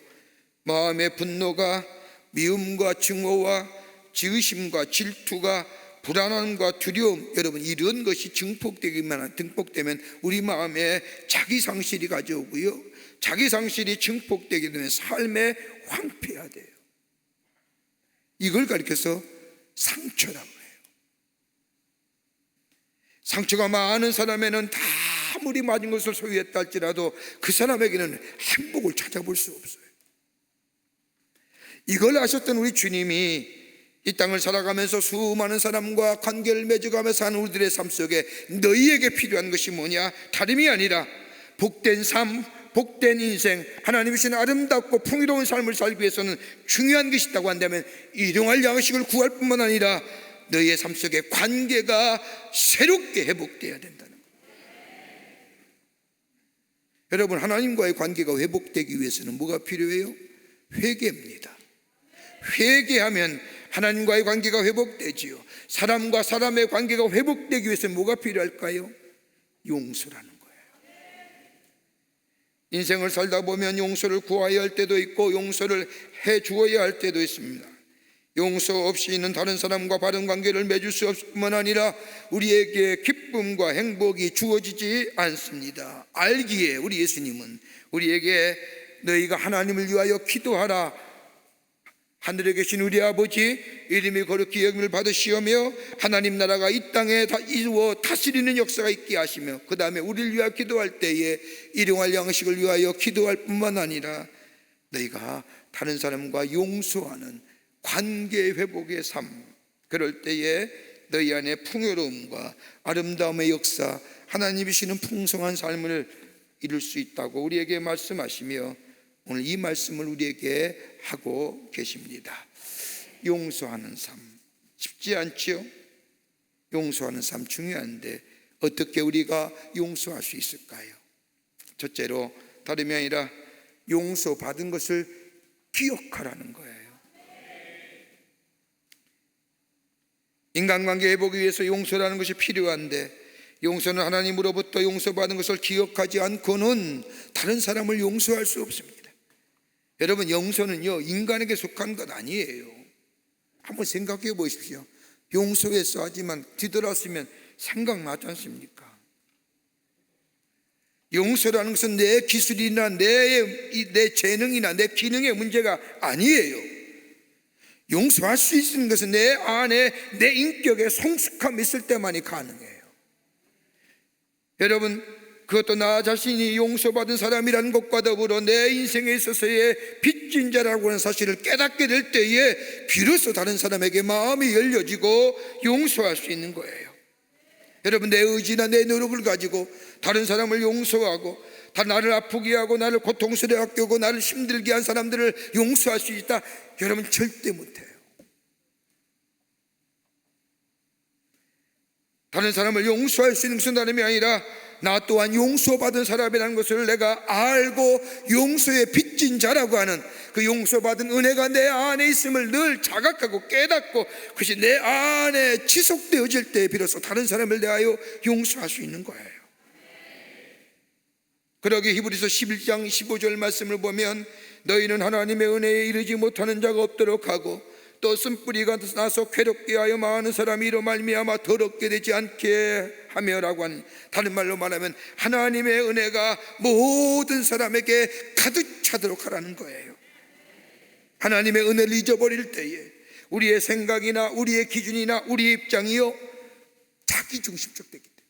마음의 분노가, 미움과 증오와 지의심과 질투가, 불안함과 두려움, 여러분 이런 것이 증폭되면 우리 마음에 자기 상실이 가져오고요, 자기 상실이 증폭되게 되면 삶의 황폐가 돼요. 이걸 가리켜서 상처라고 해요. 상처가 많은 사람에는 다 아무리 맞은 것을 소유했다 할지라도 그 사람에게는 행복을 찾아볼 수 없어요. 이걸 아셨던 우리 주님이 이 땅을 살아가면서 수많은 사람과 관계를 맺어가며 사는 우리들의 삶 속에 너희에게 필요한 것이 뭐냐? 다름이 아니라 복된 삶, 복된 인생, 하나님이 주신 아름답고 풍요로운 삶을 살기 위해서는 중요한 것이 있다고 한다면 일용할 양식을 구할 뿐만 아니라 너희의 삶 속에 관계가 새롭게 회복되어야 된다는 거예요. 여러분, 하나님과의 관계가 회복되기 위해서는 뭐가 필요해요? 회개입니다. 회개하면 하나님과의 관계가 회복되지요. 사람과 사람의 관계가 회복되기 위해서는 뭐가 필요할까요? 용서라는 거예요. 인생을 살다 보면 용서를 구해야 할 때도 있고 용서를 해 주어야 할 때도 있습니다. 용서 없이 있는 다른 사람과 바른 관계를 맺을 수 없을 뿐만 아니라 우리에게 기쁨과 행복이 주어지지 않습니다. 알기에 우리 예수님은 우리에게 너희가 하나님을 위하여 기도하라, 하늘에 계신 우리 아버지 이름이 거룩히 여김을 받으시오며 하나님 나라가 이 땅에 이루어 다스리는 역사가 있게 하시며, 그 다음에 우리를 위하여 기도할 때에 일용할 양식을 위하여 기도할 뿐만 아니라 너희가 다른 사람과 용서하는 관계 회복의 삶, 그럴 때에 너희 안에 풍요로움과 아름다움의 역사, 하나님이 주시는 풍성한 삶을 이룰 수 있다고 우리에게 말씀하시며 오늘 이 말씀을 우리에게 하고 계십니다. 용서하는 삶 쉽지 않지요? 용서하는 삶 중요한데 어떻게 우리가 용서할 수 있을까요? 첫째로 다름이 아니라 용서받은 것을 기억하라는 거예요. 인간관계 회복을 위해서 용서라는 것이 필요한데 용서는 하나님으로부터 용서받은 것을 기억하지 않고는 다른 사람을 용서할 수 없습니다. 여러분, 용서는요 인간에게 속한 것 아니에요. 한번 생각해 보십시오. 용서했어 하지만 뒤돌아서면 생각나지 않습니까? 용서라는 것은 내 기술이나 내 재능이나 내 기능의 문제가 아니에요. 용서할 수 있는 것은 내 안에 내 인격에 성숙함이 있을 때만이 가능해요. 여러분, 그것도 나 자신이 용서받은 사람이라는 것과 더불어 내 인생에 있어서의 빚진 자라고 하는 사실을 깨닫게 될 때에 비로소 다른 사람에게 마음이 열려지고 용서할 수 있는 거예요. 여러분, 내 의지나 내 노력을 가지고 다른 사람을 용서하고 나를 아프게 하고 나를 고통스러워하게 하고 나를 힘들게 한 사람들을 용서할 수 있다? 여러분, 절대 못해요. 다른 사람을 용서할 수 있는 것은 다름이 아니라 나 또한 용서받은 사람이라는 것을 내가 알고 용서의 빚진 자라고 하는 그 용서받은 은혜가 내 안에 있음을 늘 자각하고 깨닫고 그것이 내 안에 지속되어질 때 비로소 다른 사람을 대하여 용서할 수 있는 거예요. 그러기에 히브리서 11장 15절 말씀을 보면 너희는 하나님의 은혜에 이르지 못하는 자가 없도록 하고 또 쓴뿌리가 나서 괴롭게 하여 많은 사람이 이로 말미암아 더럽게 되지 않게 하며라고 하는, 다른 말로 말하면 하나님의 은혜가 모든 사람에게 가득 차도록 하라는 거예요. 하나님의 은혜를 잊어버릴 때에 우리의 생각이나 우리의 기준이나 우리의 입장이요 자기 중심적 되기 때문에,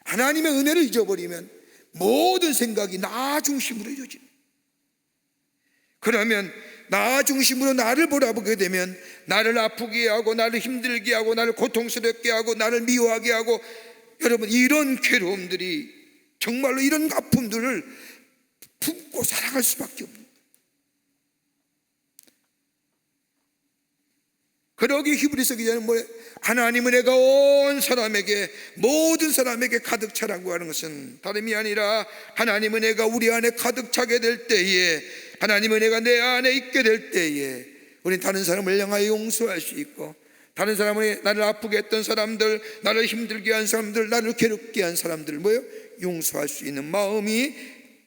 하나님의 은혜를 잊어버리면 모든 생각이 나 중심으로 이루어집니다. 그러면 나 중심으로 나를 바라보게 되면 나를 아프게 하고 나를 힘들게 하고 나를 고통스럽게 하고 나를 미워하게 하고, 여러분 이런 괴로움들이, 정말로 이런 아픔들을 품고 살아갈 수밖에 없는, 그러기 히브리서 기자는 뭐예요? 하나님 은혜가 온 사람에게, 모든 사람에게 가득 차라고 하는 것은 다름이 아니라 하나님 은혜가 우리 안에 가득 차게 될 때에, 하나님 은혜가 내 안에 있게 될 때에 우리는 다른 사람을 향하여 용서할 수 있고, 다른 사람을, 나를 아프게 했던 사람들, 나를 힘들게 한 사람들, 나를 괴롭게 한 사람들 뭐예요? 용서할 수 있는 마음이,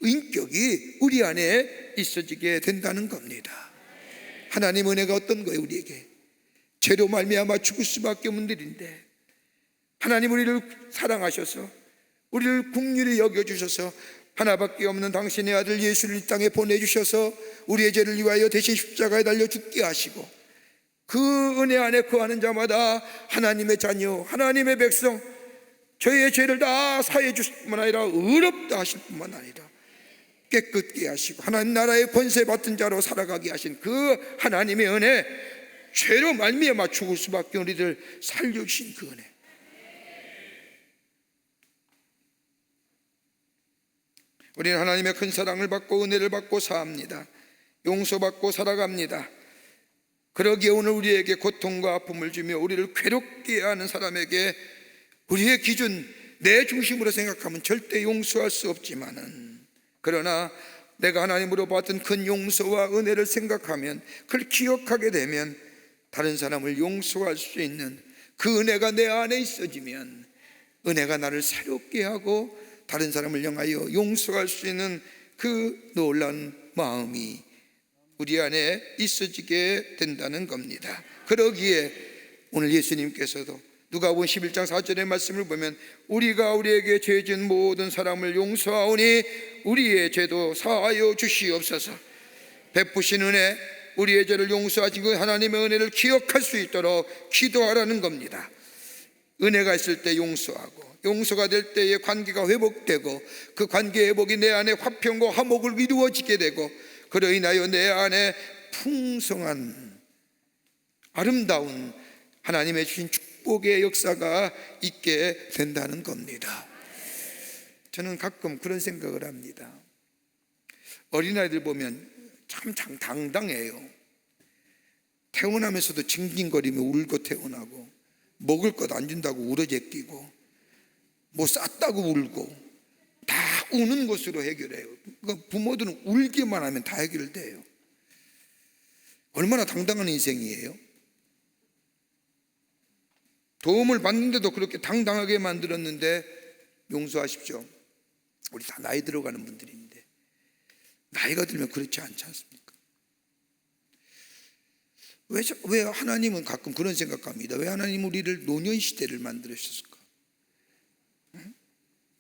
인격이 우리 안에 있어지게 된다는 겁니다. 하나님 은혜가 어떤 거예요? 우리에게 죄로 말미암아 죽을 수밖에 없는 일인데, 하나님 우리를 사랑하셔서 우리를 긍휼히 여겨주셔서 하나밖에 없는 당신의 아들 예수를 이 땅에 보내주셔서 우리의 죄를 위하여 대신 십자가에 달려 죽게 하시고, 그 은혜 안에 거하는 자마다 하나님의 자녀, 하나님의 백성, 저희의 죄를 다 사해 주실 뿐만 아니라 의롭다 하실 뿐만 아니라 깨끗게 하시고 하나님 나라의 권세 받은 자로 살아가게 하신 그 하나님의 은혜, 죄로 말미암아 죽을 수밖에 우리를 살려주신 그 은혜, 우리는 하나님의 큰 사랑을 받고 은혜를 받고 사합니다. 용서받고 살아갑니다. 그러기에 오늘 우리에게 고통과 아픔을 주며 우리를 괴롭게 하는 사람에게 우리의 기준, 내 중심으로 생각하면 절대 용서할 수 없지만은, 그러나 내가 하나님으로 받은 큰 용서와 은혜를 생각하면, 그걸 기억하게 되면 다른 사람을 용서할 수 있는 그 은혜가 내 안에 있어지면, 은혜가 나를 새롭게 하고 다른 사람을 향하여 용서할 수 있는 그 놀라운 마음이 우리 안에 있어지게 된다는 겁니다. 그러기에 오늘 예수님께서도 누가복음 11장 4절의 말씀을 보면, 우리가 우리에게 죄 지은 모든 사람을 용서하오니 우리의 죄도 사하여 주시옵소서. 베푸신 은혜, 우리의 죄를 용서하신 그 하나님의 은혜를 기억할 수 있도록 기도하라는 겁니다. 은혜가 있을 때 용서하고, 용서가 될 때에 관계가 회복되고, 그 관계 회복이 내 안에 화평과 화목을 이루어지게 되고, 그로 인하여 내 안에 풍성한 아름다운 하나님의 주신 축복의 역사가 있게 된다는 겁니다. 저는 가끔 그런 생각을 합니다. 어린아이들 보면 참 당당해요. 태어나면서도 징징거리며 울고 태어나고, 먹을 것 안 준다고 울어제끼고, 뭐 쌌다고 울고, 다 우는 것으로 해결해요. 그러니까 부모들은 울기만 하면 다 해결돼요. 얼마나 당당한 인생이에요. 도움을 받는데도 그렇게 당당하게 만들었는데, 용서하십시오, 우리 다 나이 들어가는 분들인데 나이가 들면 그렇지 않지 않습니까? 왜 하나님은 가끔 그런 생각합니다. 왜 하나님 우리를 노년시대를 만들어주셨을까?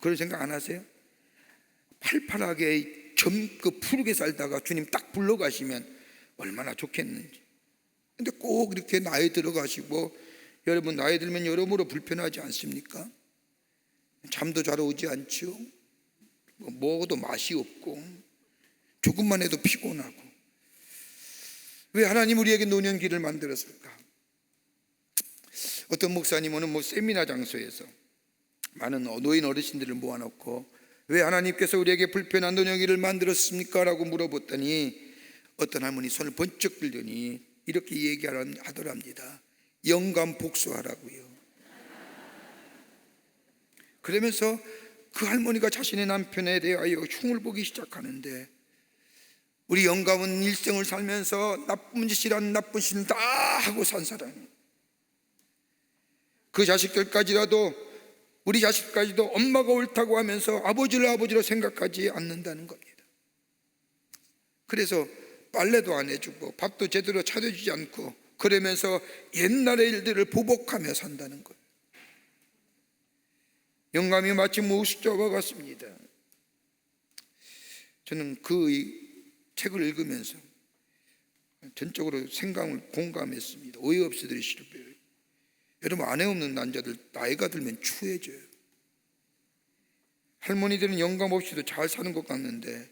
그런 생각 안 하세요? 팔팔하게 젊고 푸르게 살다가 주님 딱 불러가시면 얼마나 좋겠는지. 근데 꼭 이렇게 나이 들어가시고, 여러분 나이 들면 여러모로 불편하지 않습니까? 잠도 잘 오지 않죠. 먹어도 맛이 없고, 조금만 해도 피곤하고. 왜 하나님 우리에게 노년기를 만들었을까? 어떤 목사님은 세미나 장소에서 많은 노인 어르신들을 모아놓고, 왜 하나님께서 우리에게 불편한 노년기를 만들었습니까? 라고 물어봤더니 어떤 할머니 손을 번쩍 들더니 이렇게 얘기하더랍니다. 영감 복수하라고요. 그러면서 그 할머니가 자신의 남편에 대하여 흉을 보기 시작하는데, 우리 영감은 일생을 살면서 나쁜 짓이란 나쁜 짓을 다 하고 산 사람이에요. 그 자식들까지라도, 우리 자식까지도 엄마가 옳다고 하면서 아버지를 아버지로 생각하지 않는다는 겁니다. 그래서 빨래도 안 해주고 밥도 제대로 차려주지 않고 그러면서 옛날의 일들을 보복하며 산다는 거예요. 영감이 마치 모수자와 같습니다. 저는 그 책을 읽으면서 전적으로 생각을 공감했습니다. 어이없이 들으실 거예요. 여러분, 아내 없는 남자들 나이가 들면 추해져요. 할머니들은 영감 없이도 잘 사는 것 같는데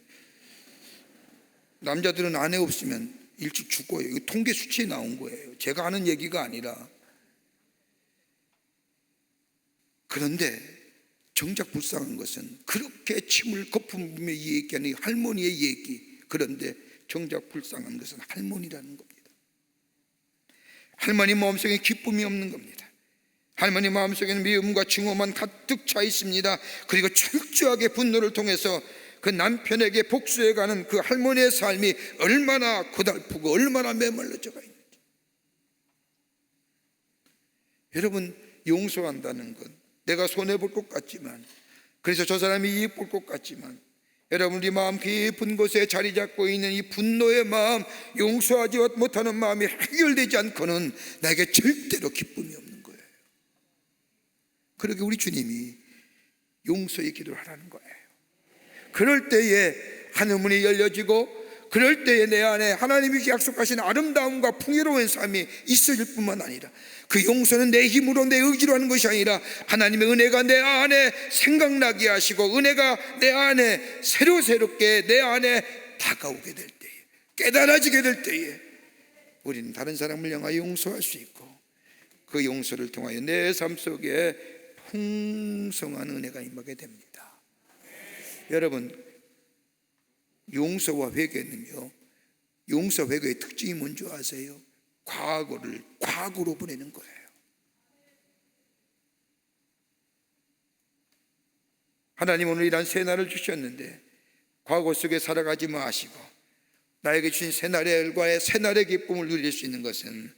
남자들은 아내 없으면 일찍 죽어요. 이거 통계 수치에 나온 거예요. 제가 하는 얘기가 아니라. 그런데 정작 불쌍한 것은 그렇게 침을 거품이며 얘기하는 할머니의 얘기, 그런데 정작 불쌍한 것은 할머니라는 겁니다. 할머니 마음속에 기쁨이 없는 겁니다. 할머니 마음속에는 미움과 증오만 가득 차 있습니다. 그리고 철저하게 분노를 통해서 그 남편에게 복수해가는 그 할머니의 삶이 얼마나 고달프고 얼마나 메말라져가 있는지. 여러분, 용서한다는 것, 내가 손해볼 것 같지만, 그래서 저 사람이 이익 볼 것 같지만, 여러분, 우리 마음 깊은 곳에 자리 잡고 있는 이 분노의 마음, 용서하지 못하는 마음이 해결되지 않고는 나에게 절대로 기쁨이 없는 거예요. 그러게 우리 주님이 용서의 기도를 하라는 거예요. 그럴 때에 하늘문이 열려지고, 그럴 때에 내 안에 하나님이 약속하신 아름다움과 풍요로운 삶이 있어질 뿐만 아니라, 그 용서는 내 힘으로 내 의지로 하는 것이 아니라 하나님의 은혜가 내 안에 생각나게 하시고, 은혜가 내 안에 새롭게 내 안에 다가오게 될 때에, 깨달아지게 될 때에 우리는 다른 사람을 향하여 용서할 수 있고, 그 용서를 통하여 내 삶 속에 풍성한 은혜가 임하게 됩니다. 여러분, 용서와 회개는요, 용서 회개의 특징이 뭔지 아세요? 과거를 과거로 보내는 거예요. 하나님 오늘 이런 새날을 주셨는데 과거 속에 살아가지 마시고 나에게 주신 새날과의 새날의 기쁨을 누릴 수 있는 것은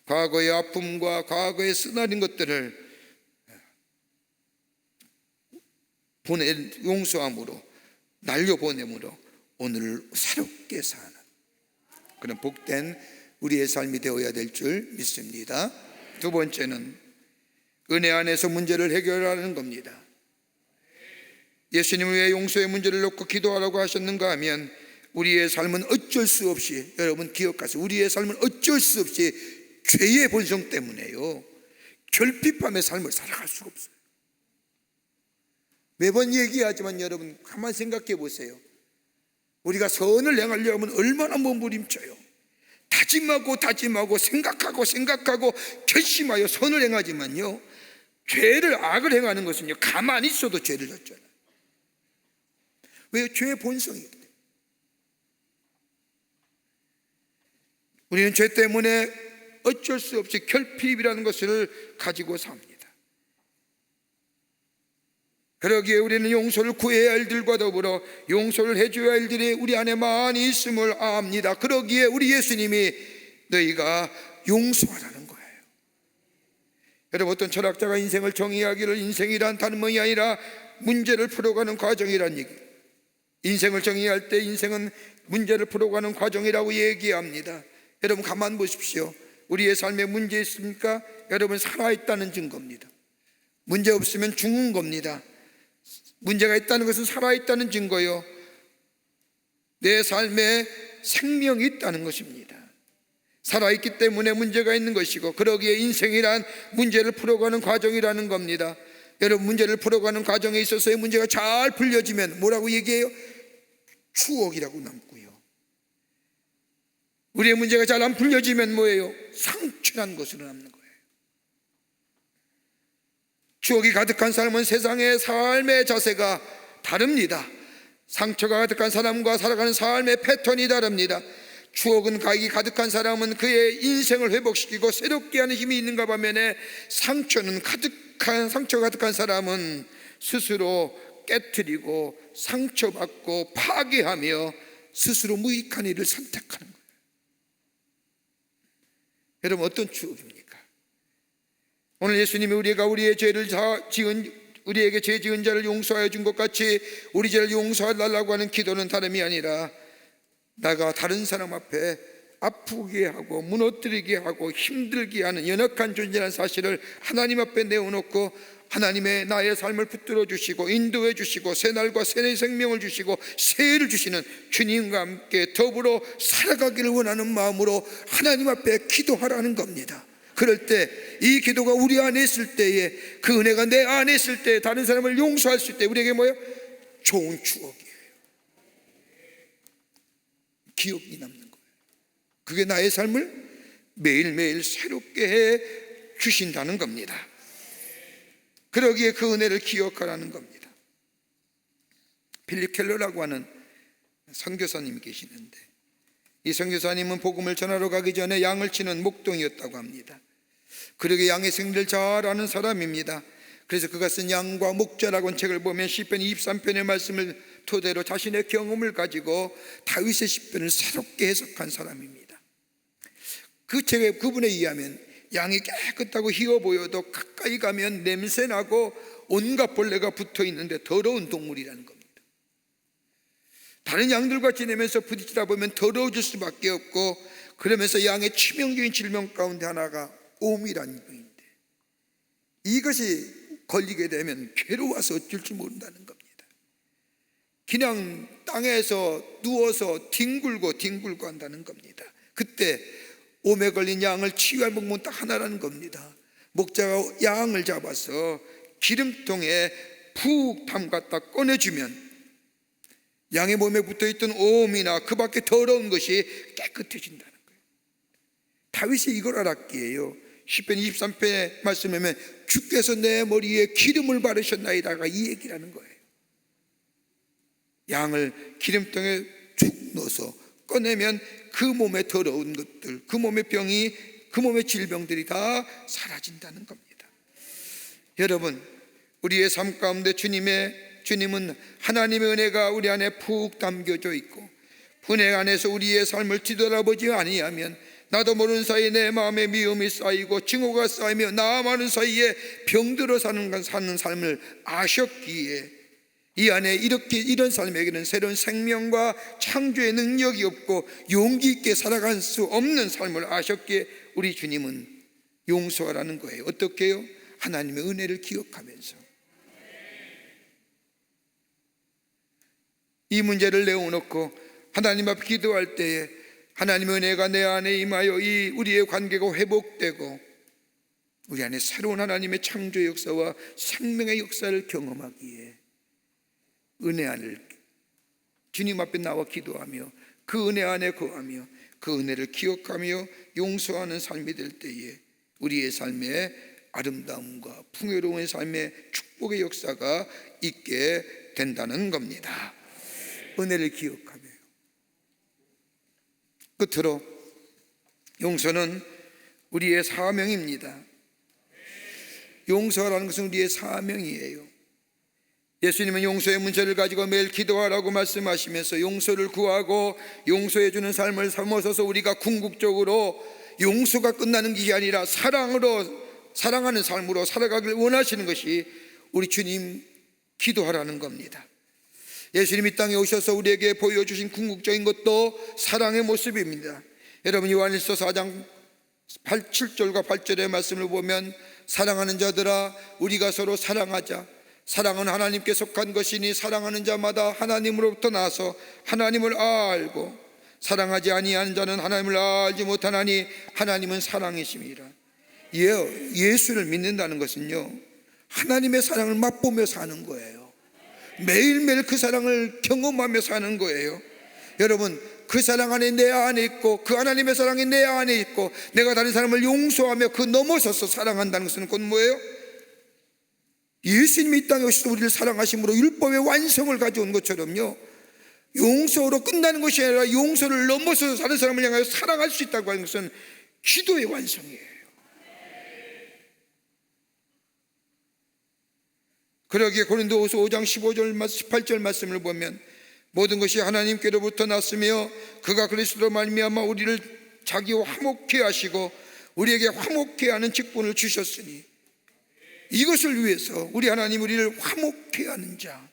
과거의 아픔과 과거의 쓰나린 것들을 용서함으로, 날려보냄으로 오늘을 새롭게 사는 그런 복된 우리의 삶이 되어야 될 줄 믿습니다. 두 번째는 은혜 안에서 문제를 해결하는 겁니다. 예수님은 왜 용서의 문제를 놓고 기도하라고 하셨는가 하면, 우리의 삶은 어쩔 수 없이, 여러분 기억하세요, 우리의 삶은 어쩔 수 없이 죄의 본성 때문에요, 결핍함의 삶을 살아갈 수가 없어요. 매번 얘기하지만 여러분 가만 생각해 보세요. 우리가 선을 행하려고 하면 얼마나 몸부림쳐요. 다짐하고 생각하고 결심하여 선을 행하지만요, 죄를, 악을 행하는 것은요, 가만히 있어도 죄를 졌잖아요. 왜? 죄의 본성이기 때문에. 우리는 죄 때문에 어쩔 수 없이 결핍이라는 것을 가지고 삽니다. 그러기에 우리는 용서를 구해야 할 일들과 더불어 용서를 해줘야 할 일들이 우리 안에 많이 있음을 압니다. 그러기에 우리 예수님이 너희가 용서하라는 거예요. 여러분, 어떤 철학자가 인생을 정의하기를 인생이란 단문이 아니라 문제를 풀어가는 과정이란 얘기, 인생을 정의할 때 인생은 문제를 풀어가는 과정이라고 얘기합니다. 여러분 가만 보십시오. 우리의 삶에 문제 있습니까? 여러분, 살아있다는 증거입니다. 문제 없으면 죽은 겁니다. 문제가 있다는 것은 살아있다는 증거요, 내 삶에 생명이 있다는 것입니다. 살아있기 때문에 문제가 있는 것이고, 그러기에 인생이란 문제를 풀어가는 과정이라는 겁니다. 여러분, 문제를 풀어가는 과정에 있어서의 문제가 잘 풀려지면 뭐라고 얘기해요? 추억이라고 남고요. 우리의 문제가 잘 안 풀려지면 뭐예요? 상처란 것으로 남는 거예요. 추억이 가득한 사람은 세상의 삶의 자세가 다릅니다. 상처가 가득한 사람과 살아가는 삶의 패턴이 다릅니다. 추억은 가득한 사람은 그의 인생을 회복시키고 새롭게 하는 힘이 있는가 반면에, 상처가 가득한 사람은 스스로 깨트리고 상처받고 파괴하며 스스로 무익한 일을 선택하는 거예요. 여러분, 어떤 추억입니까? 오늘 예수님이 우리에게 죄 지은 자를 용서하여 준 것 같이 우리 죄를 용서하달라고 하는 기도는 다름이 아니라, 나가 다른 사람 앞에 아프게 하고 무너뜨리게 하고 힘들게 하는 연약한 존재라는 사실을 하나님 앞에 내어놓고 하나님의 나의 삶을 붙들어 주시고 인도해 주시고 새날과 새의 생명을 주시고 새해를 주시는 주님과 함께 더불어 살아가기를 원하는 마음으로 하나님 앞에 기도하라는 겁니다. 그럴 때 이 기도가 우리 안에 있을 때에, 그 은혜가 내 안에 있을 때 다른 사람을 용서할 수 있을 때 우리에게 뭐예요? 좋은 추억이에요. 기억이 남는 거예요. 그게 나의 삶을 매일매일 새롭게 해 주신다는 겁니다. 그러기에 그 은혜를 기억하라는 겁니다. 필립 켈러라고 하는 선교사님이 계시는데, 이 선교사님은 복음을 전하러 가기 전에 양을 치는 목동이었다고 합니다. 그러게 양의 생리를 잘 아는 사람입니다. 그래서 그가 쓴 양과 목자라고 하는 책을 보면 시편 23편의 말씀을 토대로 자신의 경험을 가지고 다윗의 시편을 새롭게 해석한 사람입니다. 그 책에 그분에 의하면 양이 깨끗하고 희어 보여도 가까이 가면 냄새나고 온갖 벌레가 붙어 있는데 더러운 동물이라는 겁니다. 다른 양들과 지내면서 부딪히다 보면 더러워질 수밖에 없고, 그러면서 양의 치명적인 질병 가운데 하나가 오미라는 병인데, 이것이 걸리게 되면 괴로워서 어쩔 줄 모른다는 겁니다. 그냥 땅에서 누워서 뒹굴고 한다는 겁니다. 그때 오매 걸린 양을 치유할 방법은 딱 하나라는 겁니다. 목자가 양을 잡아서 기름통에 푹 담갔다 꺼내주면 양의 몸에 붙어있던 오미나 그 밖에 더러운 것이 깨끗해진다는 거예요. 다윗이 이걸 알았기에요. 시편 23편의 말씀에 보면 주께서 내 머리에 기름을 바르셨나이다가 이 얘기라는 거예요. 양을 기름통에 쭉 넣어서 꺼내면 그 몸에 더러운 것들, 그 몸의 병이, 그 몸의 질병들이 다 사라진다는 겁니다. 여러분, 우리의 삶 가운데 주님은 하나님의 은혜가 우리 안에 푹 담겨져 있고, 분해 안에서 우리의 삶을 뒤돌아보지 아니하면 나도 모르는 사이에 내 마음에 미움이 쌓이고 증오가 쌓이며 나 많은 사이에 병들어 사는 삶을 아셨기에 이 안에 이런 삶에게는 새로운 생명과 창조의 능력이 없고 용기 있게 살아갈 수 없는 삶을 아셨기에 우리 주님은 용서하라는 거예요. 어떻게 해요? 하나님의 은혜를 기억하면서. 이 문제를 내어놓고 하나님 앞에 기도할 때에 하나님의 은혜가 내 안에 임하여 이 우리의 관계가 회복되고 우리 안에 새로운 하나님의 창조의 역사와 생명의 역사를 경험하기에 은혜 안을 주님 앞에 나와 기도하며 그 은혜 안에 거하며 그 은혜를 기억하며 용서하는 삶이 될 때에 우리의 삶에 아름다움과 풍요로운 삶의 축복의 역사가 있게 된다는 겁니다. 은혜를 기억하며. 끝으로 용서는 우리의 사명입니다. 용서라는 것은 우리의 사명이에요. 예수님은 용서의 문제를 가지고 매일 기도하라고 말씀하시면서 용서를 구하고 용서해 주는 삶을 삼아서서 우리가 궁극적으로 용서가 끝나는 것이 아니라 사랑하는 삶으로 살아가길 원하시는 것이 우리 주님 기도하라는 겁니다. 예수님이 이 땅에 오셔서 우리에게 보여주신 궁극적인 것도 사랑의 모습입니다. 여러분, 요한일서 4장 7절과 8절의 말씀을 보면 사랑하는 자들아 우리가 서로 사랑하자. 사랑은 하나님께 속한 것이니 사랑하는 자마다 하나님으로부터 나서 하나님을 알고 사랑하지 아니하는 자는 하나님을 알지 못하나니 하나님은 사랑이심이라. 예수를 믿는다는 것은요, 하나님의 사랑을 맛보며 사는 거예요. 매일매일 그 사랑을 경험하며 사는 거예요. 여러분, 그 사랑 안에 내 안에 있고 그 하나님의 사랑이 내 안에 있고 내가 다른 사람을 용서하며 그 넘어서서 사랑한다는 것은 곧 뭐예요? 예수님이 이 땅에 오셔서 우리를 사랑하심으로 율법의 완성을 가져온 것처럼요, 용서로 끝나는 것이 아니라 용서를 넘어서서 다른 사람을 향하여 사랑할 수 있다고 하는 것은 기도의 완성이에요. 그러기에 고린도후서 5장 15절 18절 말씀을 보면 모든 것이 하나님께로부터 났으며 그가 그리스도로 말미암아 우리를 자기와 화목케 하시고 우리에게 화목케 하는 직분을 주셨으니 이것을 위해서 우리 하나님 우리를 화목케 하는 자,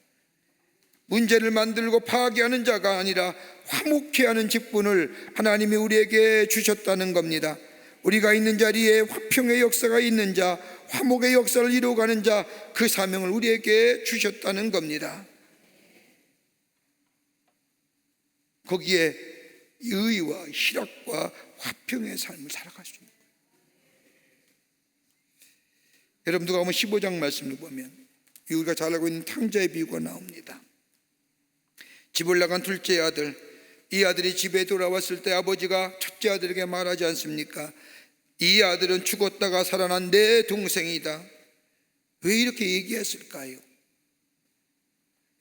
문제를 만들고 파괴하는 자가 아니라 화목케 하는 직분을 하나님이 우리에게 주셨다는 겁니다. 우리가 있는 자리에 화평의 역사가 있는 자, 화목의 역사를 이루어가는 자, 그 사명을 우리에게 주셨다는 겁니다. 거기에 의와 희락과 화평의 삶을 살아갈 수 있는 거예요. 여러분, 누가복음 15장 말씀을 보면 우리가 잘 알고 있는 탕자의 비유가 나옵니다. 집을 나간 둘째 아들, 이 아들이 집에 돌아왔을 때 아버지가 첫째 아들에게 말하지 않습니까? 이 아들은 죽었다가 살아난 내 동생이다. 왜 이렇게 얘기했을까요?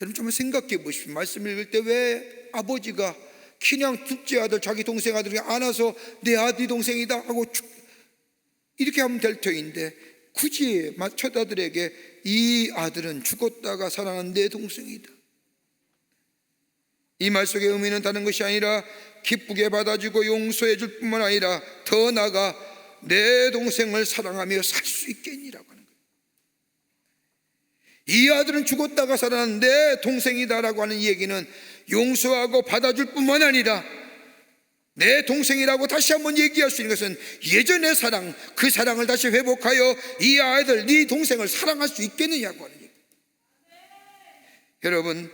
여러분 좀 생각해 보십시오. 말씀을 읽을 때 왜 아버지가 그냥 둘째 아들, 자기 동생 아들에게 안아서 내 아들이 동생이다 하고 이렇게 하면 될 터인데 굳이 첫 아들에게 이 아들은 죽었다가 살아난 내 동생이다. 이 말 속의 의미는 다른 것이 아니라 기쁘게 받아주고 용서해 줄 뿐만 아니라 더 나아가 내 동생을 사랑하며 살 수 있겠니라고 하는 거예요. 이 아들은 죽었다가 살아난 내 동생이다라고 하는 얘기는 용서하고 받아줄 뿐만 아니라 내 동생이라고 다시 한번 얘기할 수 있는 것은 예전의 사랑, 그 사랑을 다시 회복하여 이 아이들, 네 동생을 사랑할 수 있겠느냐고 하는 얘기예요. 여러분,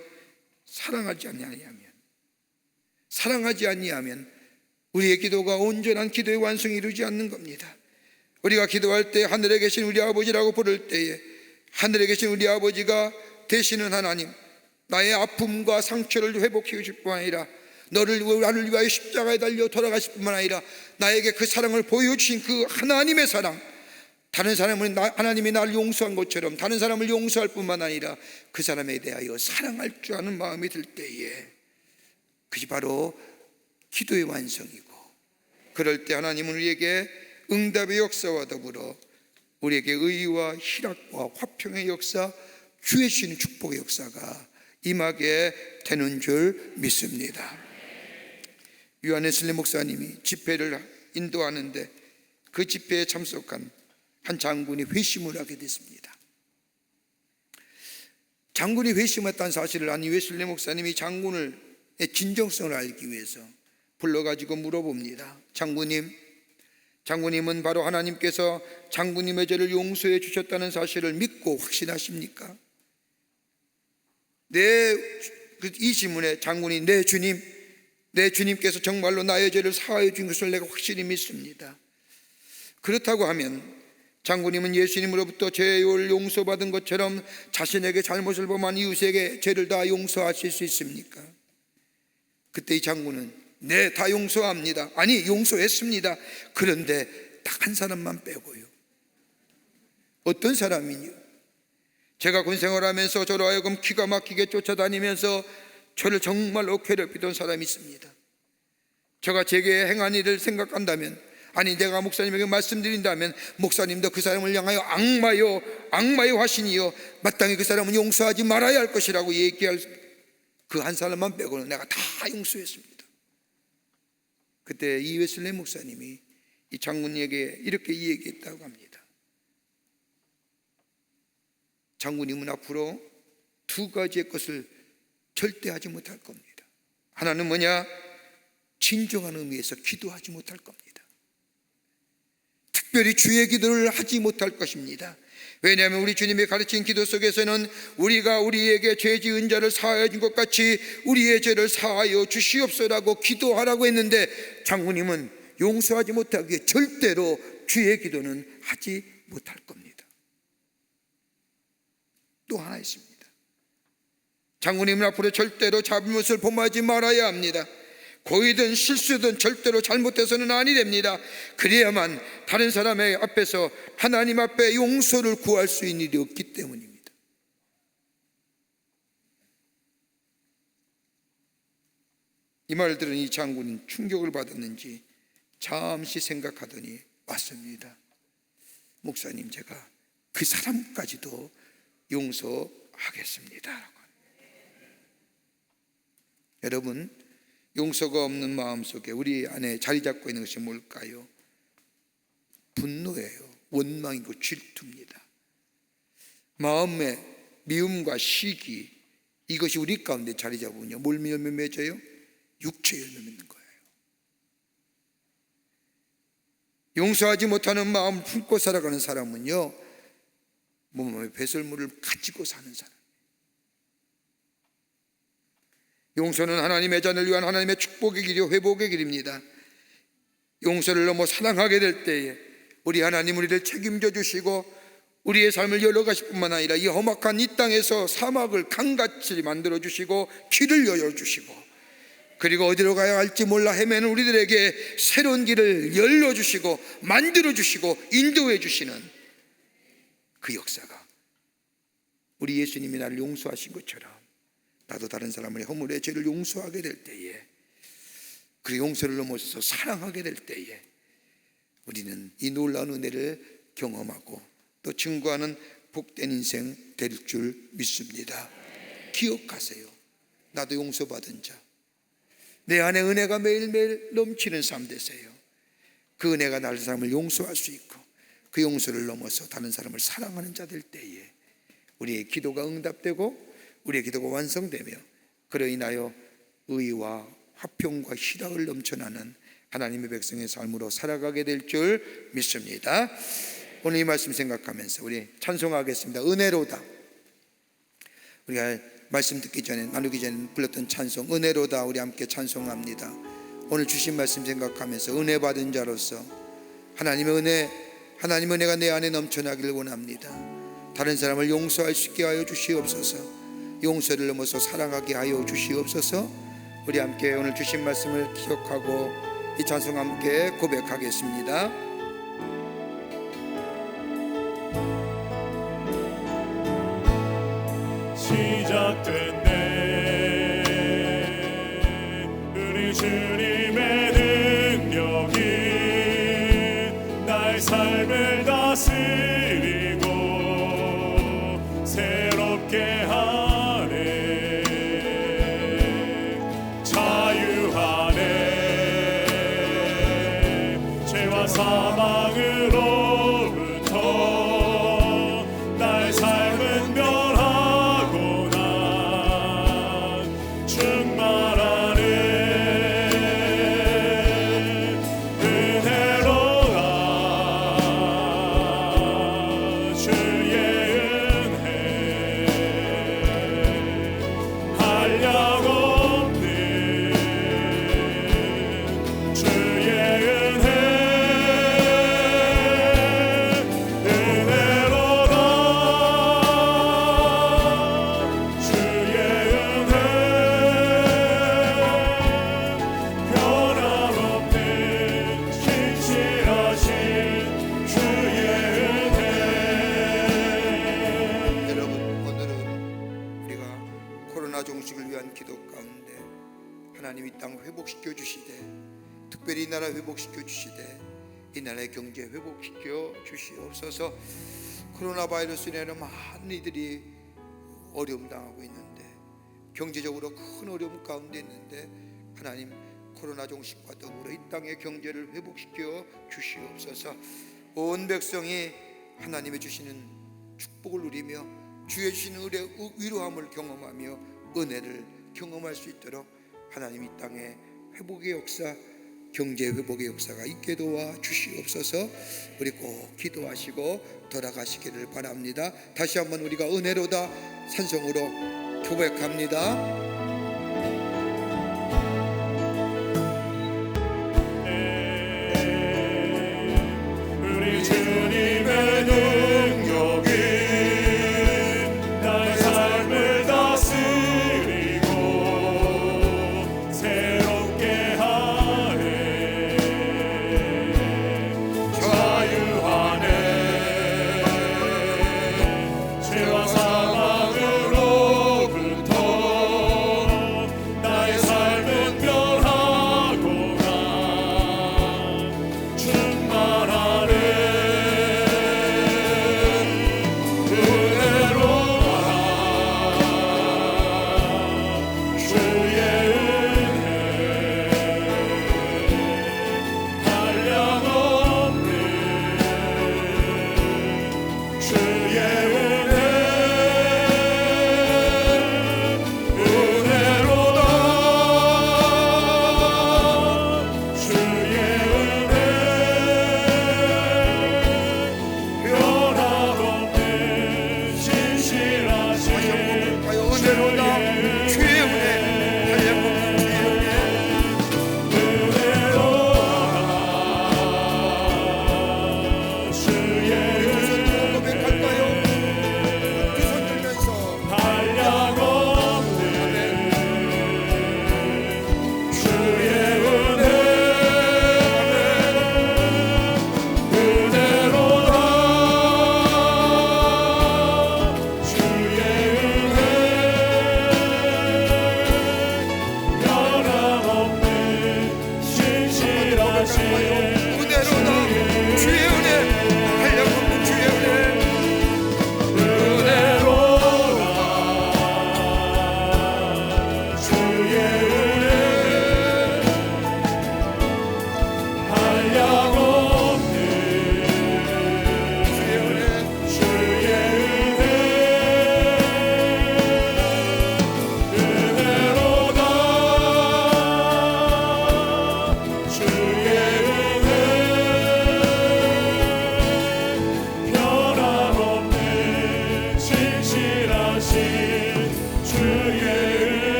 사랑하지 아니하면 우리의 기도가 온전한 기도의 완성이 이루지 않는 겁니다. 우리가 기도할 때 하늘에 계신 우리 아버지라고 부를 때에 하늘에 계신 우리 아버지가 되시는 하나님, 나의 아픔과 상처를 회복해 주실 뿐만 아니라 나를 위하여 십자가에 달려 돌아가실 뿐만 아니라 나에게 그 사랑을 보여주신 그 하나님의 사랑, 다른 사람은 하나님이 나를 용서한 것처럼 다른 사람을 용서할 뿐만 아니라 그 사람에 대하여 사랑할 줄 아는 마음이 들 때에 그것이 바로 기도의 완성이고, 그럴 때 하나님은 우리에게 응답의 역사와 더불어 우리에게 의와 희락과 화평의 역사, 주의 주시는 축복의 역사가 임하게 되는 줄 믿습니다. 유한 웨슬리 목사님이 집회를 인도하는데 그 집회에 참석한 한 장군이 회심을 하게 됐습니다. 장군이 회심했다는 사실을 아니 웨슬리 목사님이 장군의 진정성을 알기 위해서 불러가지고 물어봅니다. 장군님은 바로 하나님께서 장군님의 죄를 용서해 주셨다는 사실을 믿고 확신하십니까? 이 질문에 장군이 내 주님께서 정말로 나의 죄를 사하여 준 것을 내가 확실히 믿습니다. 그렇다고 하면 장군님은 예수님으로부터 죄를 용서받은 것처럼 자신에게 잘못을 범한 이웃에게 죄를 다 용서하실 수 있습니까? 그때 이 장군은 네, 다 용서합니다. 아니, 용서했습니다. 그런데 딱 한 사람만 빼고요. 어떤 사람이요? 제가 군생활하면서 저로 하여금 기가 막히게 쫓아다니면서 저를 정말로 괴롭히던 사람이 있습니다. 제가 제게 행한 일을 생각한다면, 아니 내가 목사님에게 말씀드린다면 목사님도 그 사람을 향하여 악마의 화신이요 마땅히 그 사람은 용서하지 말아야 할 것이라고 얘기할 그 한 사람만 빼고는 내가 다 용서했습니다. 그때 이 웨슬리 목사님이 이 장군에게 이렇게 얘기했다고 합니다. 장군님은 앞으로 두 가지의 것을 절대 하지 못할 겁니다. 하나는 뭐냐? 진정한 의미에서 기도하지 못할 겁니다. 특별히 주의 기도를 하지 못할 것입니다. 왜냐하면 우리 주님이 가르친 기도 속에서는 우리가 우리에게 죄 지은 자를 사하여 준 것 같이 우리의 죄를 사하여 주시옵소라고 기도하라고 했는데 장군님은 용서하지 못하기에 절대로 주의 기도는 하지 못할 겁니다. 또 하나 있습니다. 장군님은 앞으로 절대로 잘못을 범하지 말아야 합니다. 고의든 실수든 절대로 잘못해서는 아니 됩니다. 그래야만 다른 사람의 앞에서 하나님 앞에 용서를 구할 수 있는 일이 없기 때문입니다. 이 말을 들은 이 장군은 충격을 받았는지 잠시 생각하더니 왔습니다. 목사님, 제가 그 사람까지도 용서하겠습니다. 여러분, 용서가 없는 마음속에 우리 안에 자리 잡고 있는 것이 뭘까요? 분노예요. 원망이고 질투입니다. 마음에 미움과 시기, 이것이 우리 가운데 자리 잡으면요, 뭘 열매 맺어요? 육체 열매 맺는 거예요. 용서하지 못하는 마음을 품고 살아가는 사람은요, 몸에 배설물을 가지고 사는 사람. 용서는 하나님의 자녀를 위한 하나님의 축복의 길이요 회복의 길입니다. 용서를 넘어 사랑하게 될 때에 우리 하나님 우리를 책임져 주시고 우리의 삶을 열어가실 뿐만 아니라 이 험악한 이 땅에서 사막을 강같이 만들어 주시고 길을 열어주시고, 그리고 어디로 가야 할지 몰라 헤매는 우리들에게 새로운 길을 열어주시고 만들어주시고 인도해 주시는 그 역사가, 우리 예수님이 나를 용서하신 것처럼 나도 다른 사람의 허물의 죄를 용서하게 될 때에, 그 용서를 넘어서서 사랑하게 될 때에 우리는 이 놀라운 은혜를 경험하고 또 증거하는 복된 인생 될 줄 믿습니다. 기억하세요. 나도 용서받은 자, 내 안에 은혜가 매일매일 넘치는 삶 되세요. 그 은혜가 다른 사람을 용서할 수 있고 그 용서를 넘어서 다른 사람을 사랑하는 자 될 때에 우리의 기도가 응답되고 우리의 기도가 완성되며 그로 인하여 의와 화평과 희락을 넘쳐나는 하나님의 백성의 삶으로 살아가게 될 줄 믿습니다. 오늘 이 말씀 생각하면서 우리 찬송하겠습니다. 은혜로다. 우리가 말씀 듣기 전에, 나누기 전에 불렀던 찬송 은혜로다, 우리 함께 찬송합니다. 오늘 주신 말씀 생각하면서 은혜 받은 자로서 하나님의 은혜가 내 안에 넘쳐나기를 원합니다. 다른 사람을 용서할 수 있게 하여 주시옵소서. 용서를 넘어서 사랑하게 하여 주시옵소서. 우리 함께 오늘 주신 말씀을 기억하고 이 찬송 함께 고백하겠습니다. 시작됐네 우리 주님의 능력이 나의 삶을 다스리고 새롭게 하네. 자유하네 죄와 사망으로부터 나의 삶은 변하고 난 충만하네. 은혜로다 주의 은혜 한량 없는 주의 은혜 은혜로다 주의 은혜 변함없는 신실하신 주의 은혜. 여러분, 오늘은 우리가 코로나 종식을 위한 기도 가운데 하나님 이 땅 회복시켜 주시되, 특별히 이 나라 회복시켜 주시되 이 나라의 경제 회복시켜 주시옵소서. 코로나 바이러스로 인해 많은 이들이 어려움 당하고 있는데, 경제적으로 큰 어려움 가운데 있는데 하나님 코로나 종식과 더불어 이 땅의 경제를 회복시켜 주시옵소서. 온 백성이 하나님의 주시는 축복을 누리며 주의 주시는 위로함을 경험하며 은혜를 경험할 수 있도록 하나님 이 땅에 회복의 역사, 경제 회복의 역사가 있게 도와 주시옵소서. 우리 꼭 기도하시고 돌아가시기를 바랍니다. 다시 한번 우리가 은혜로다 찬송으로 고백합니다. 우리 주님의 능력이 나의 삶을 다스리고 새롭게 하네. 자유하네 죄와 사망으로부터 그대로다 주의 은혜 한량없는 주의 은혜 우리 손 들고 고백할까요? 두 손 들면서 그대로다 주의 은혜 한량없는 주의 은혜 주의 은혜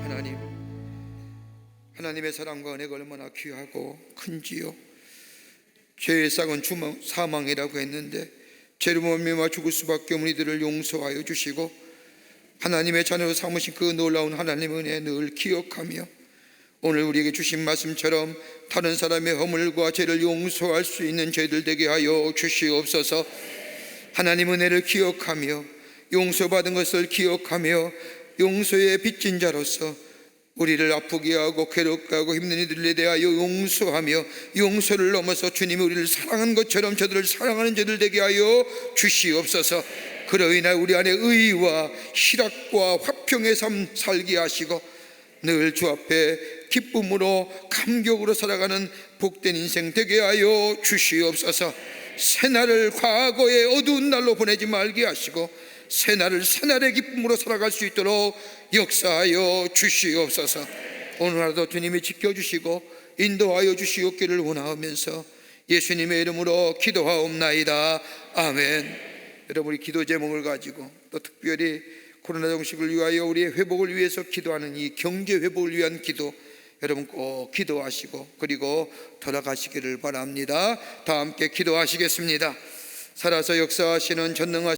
하나님, 하나님의 사랑과 은혜가 얼마나 귀하고 큰지요. 죄의 싹은 사망이라고 했는데 죄로 말미암아 죽을 수밖에 없는 이들을 용서하여 주시고 하나님의 자녀로 삼으신 그 놀라운 하나님의 은혜 늘 기억하며 오늘 우리에게 주신 말씀처럼 다른 사람의 허물과 죄를 용서할 수 있는 죄들 되게 하여 주시옵소서. 하나님 은혜를 기억하며 용서받은 것을 기억하며 용서의 빚진 자로서 우리를 아프게 하고 괴롭게 하고 힘든 이들에 대하여 용서하며 용서를 넘어서 주님이 우리를 사랑한 것처럼 저들을 사랑하는 자들 되게 하여 주시옵소서. 그로 인하여 우리 안에 의와 희락과 화평의 삶 살게 하시고 늘 주 앞에 기쁨으로 감격으로 살아가는 복된 인생 되게 하여 주시옵소서. 새날을 과거의 어두운 날로 보내지 말게 하시고 새날을 새날의 기쁨으로 살아갈 수 있도록 역사하여 주시옵소서. 오늘 하루도 주님이 지켜주시고 인도하여 주시옵기를 원하면서 예수님의 이름으로 기도하옵나이다. 아멘. 여러분, 우리 기도 제목을 가지고 또 특별히 코로나 정식을 위하여 우리의 회복을 위해서 기도하는 이 경제 회복을 위한 기도, 여러분 꼭 기도하시고 그리고 돌아가시기를 바랍니다. 다 함께 기도하시겠습니다. 살아서 역사하시는 전능하신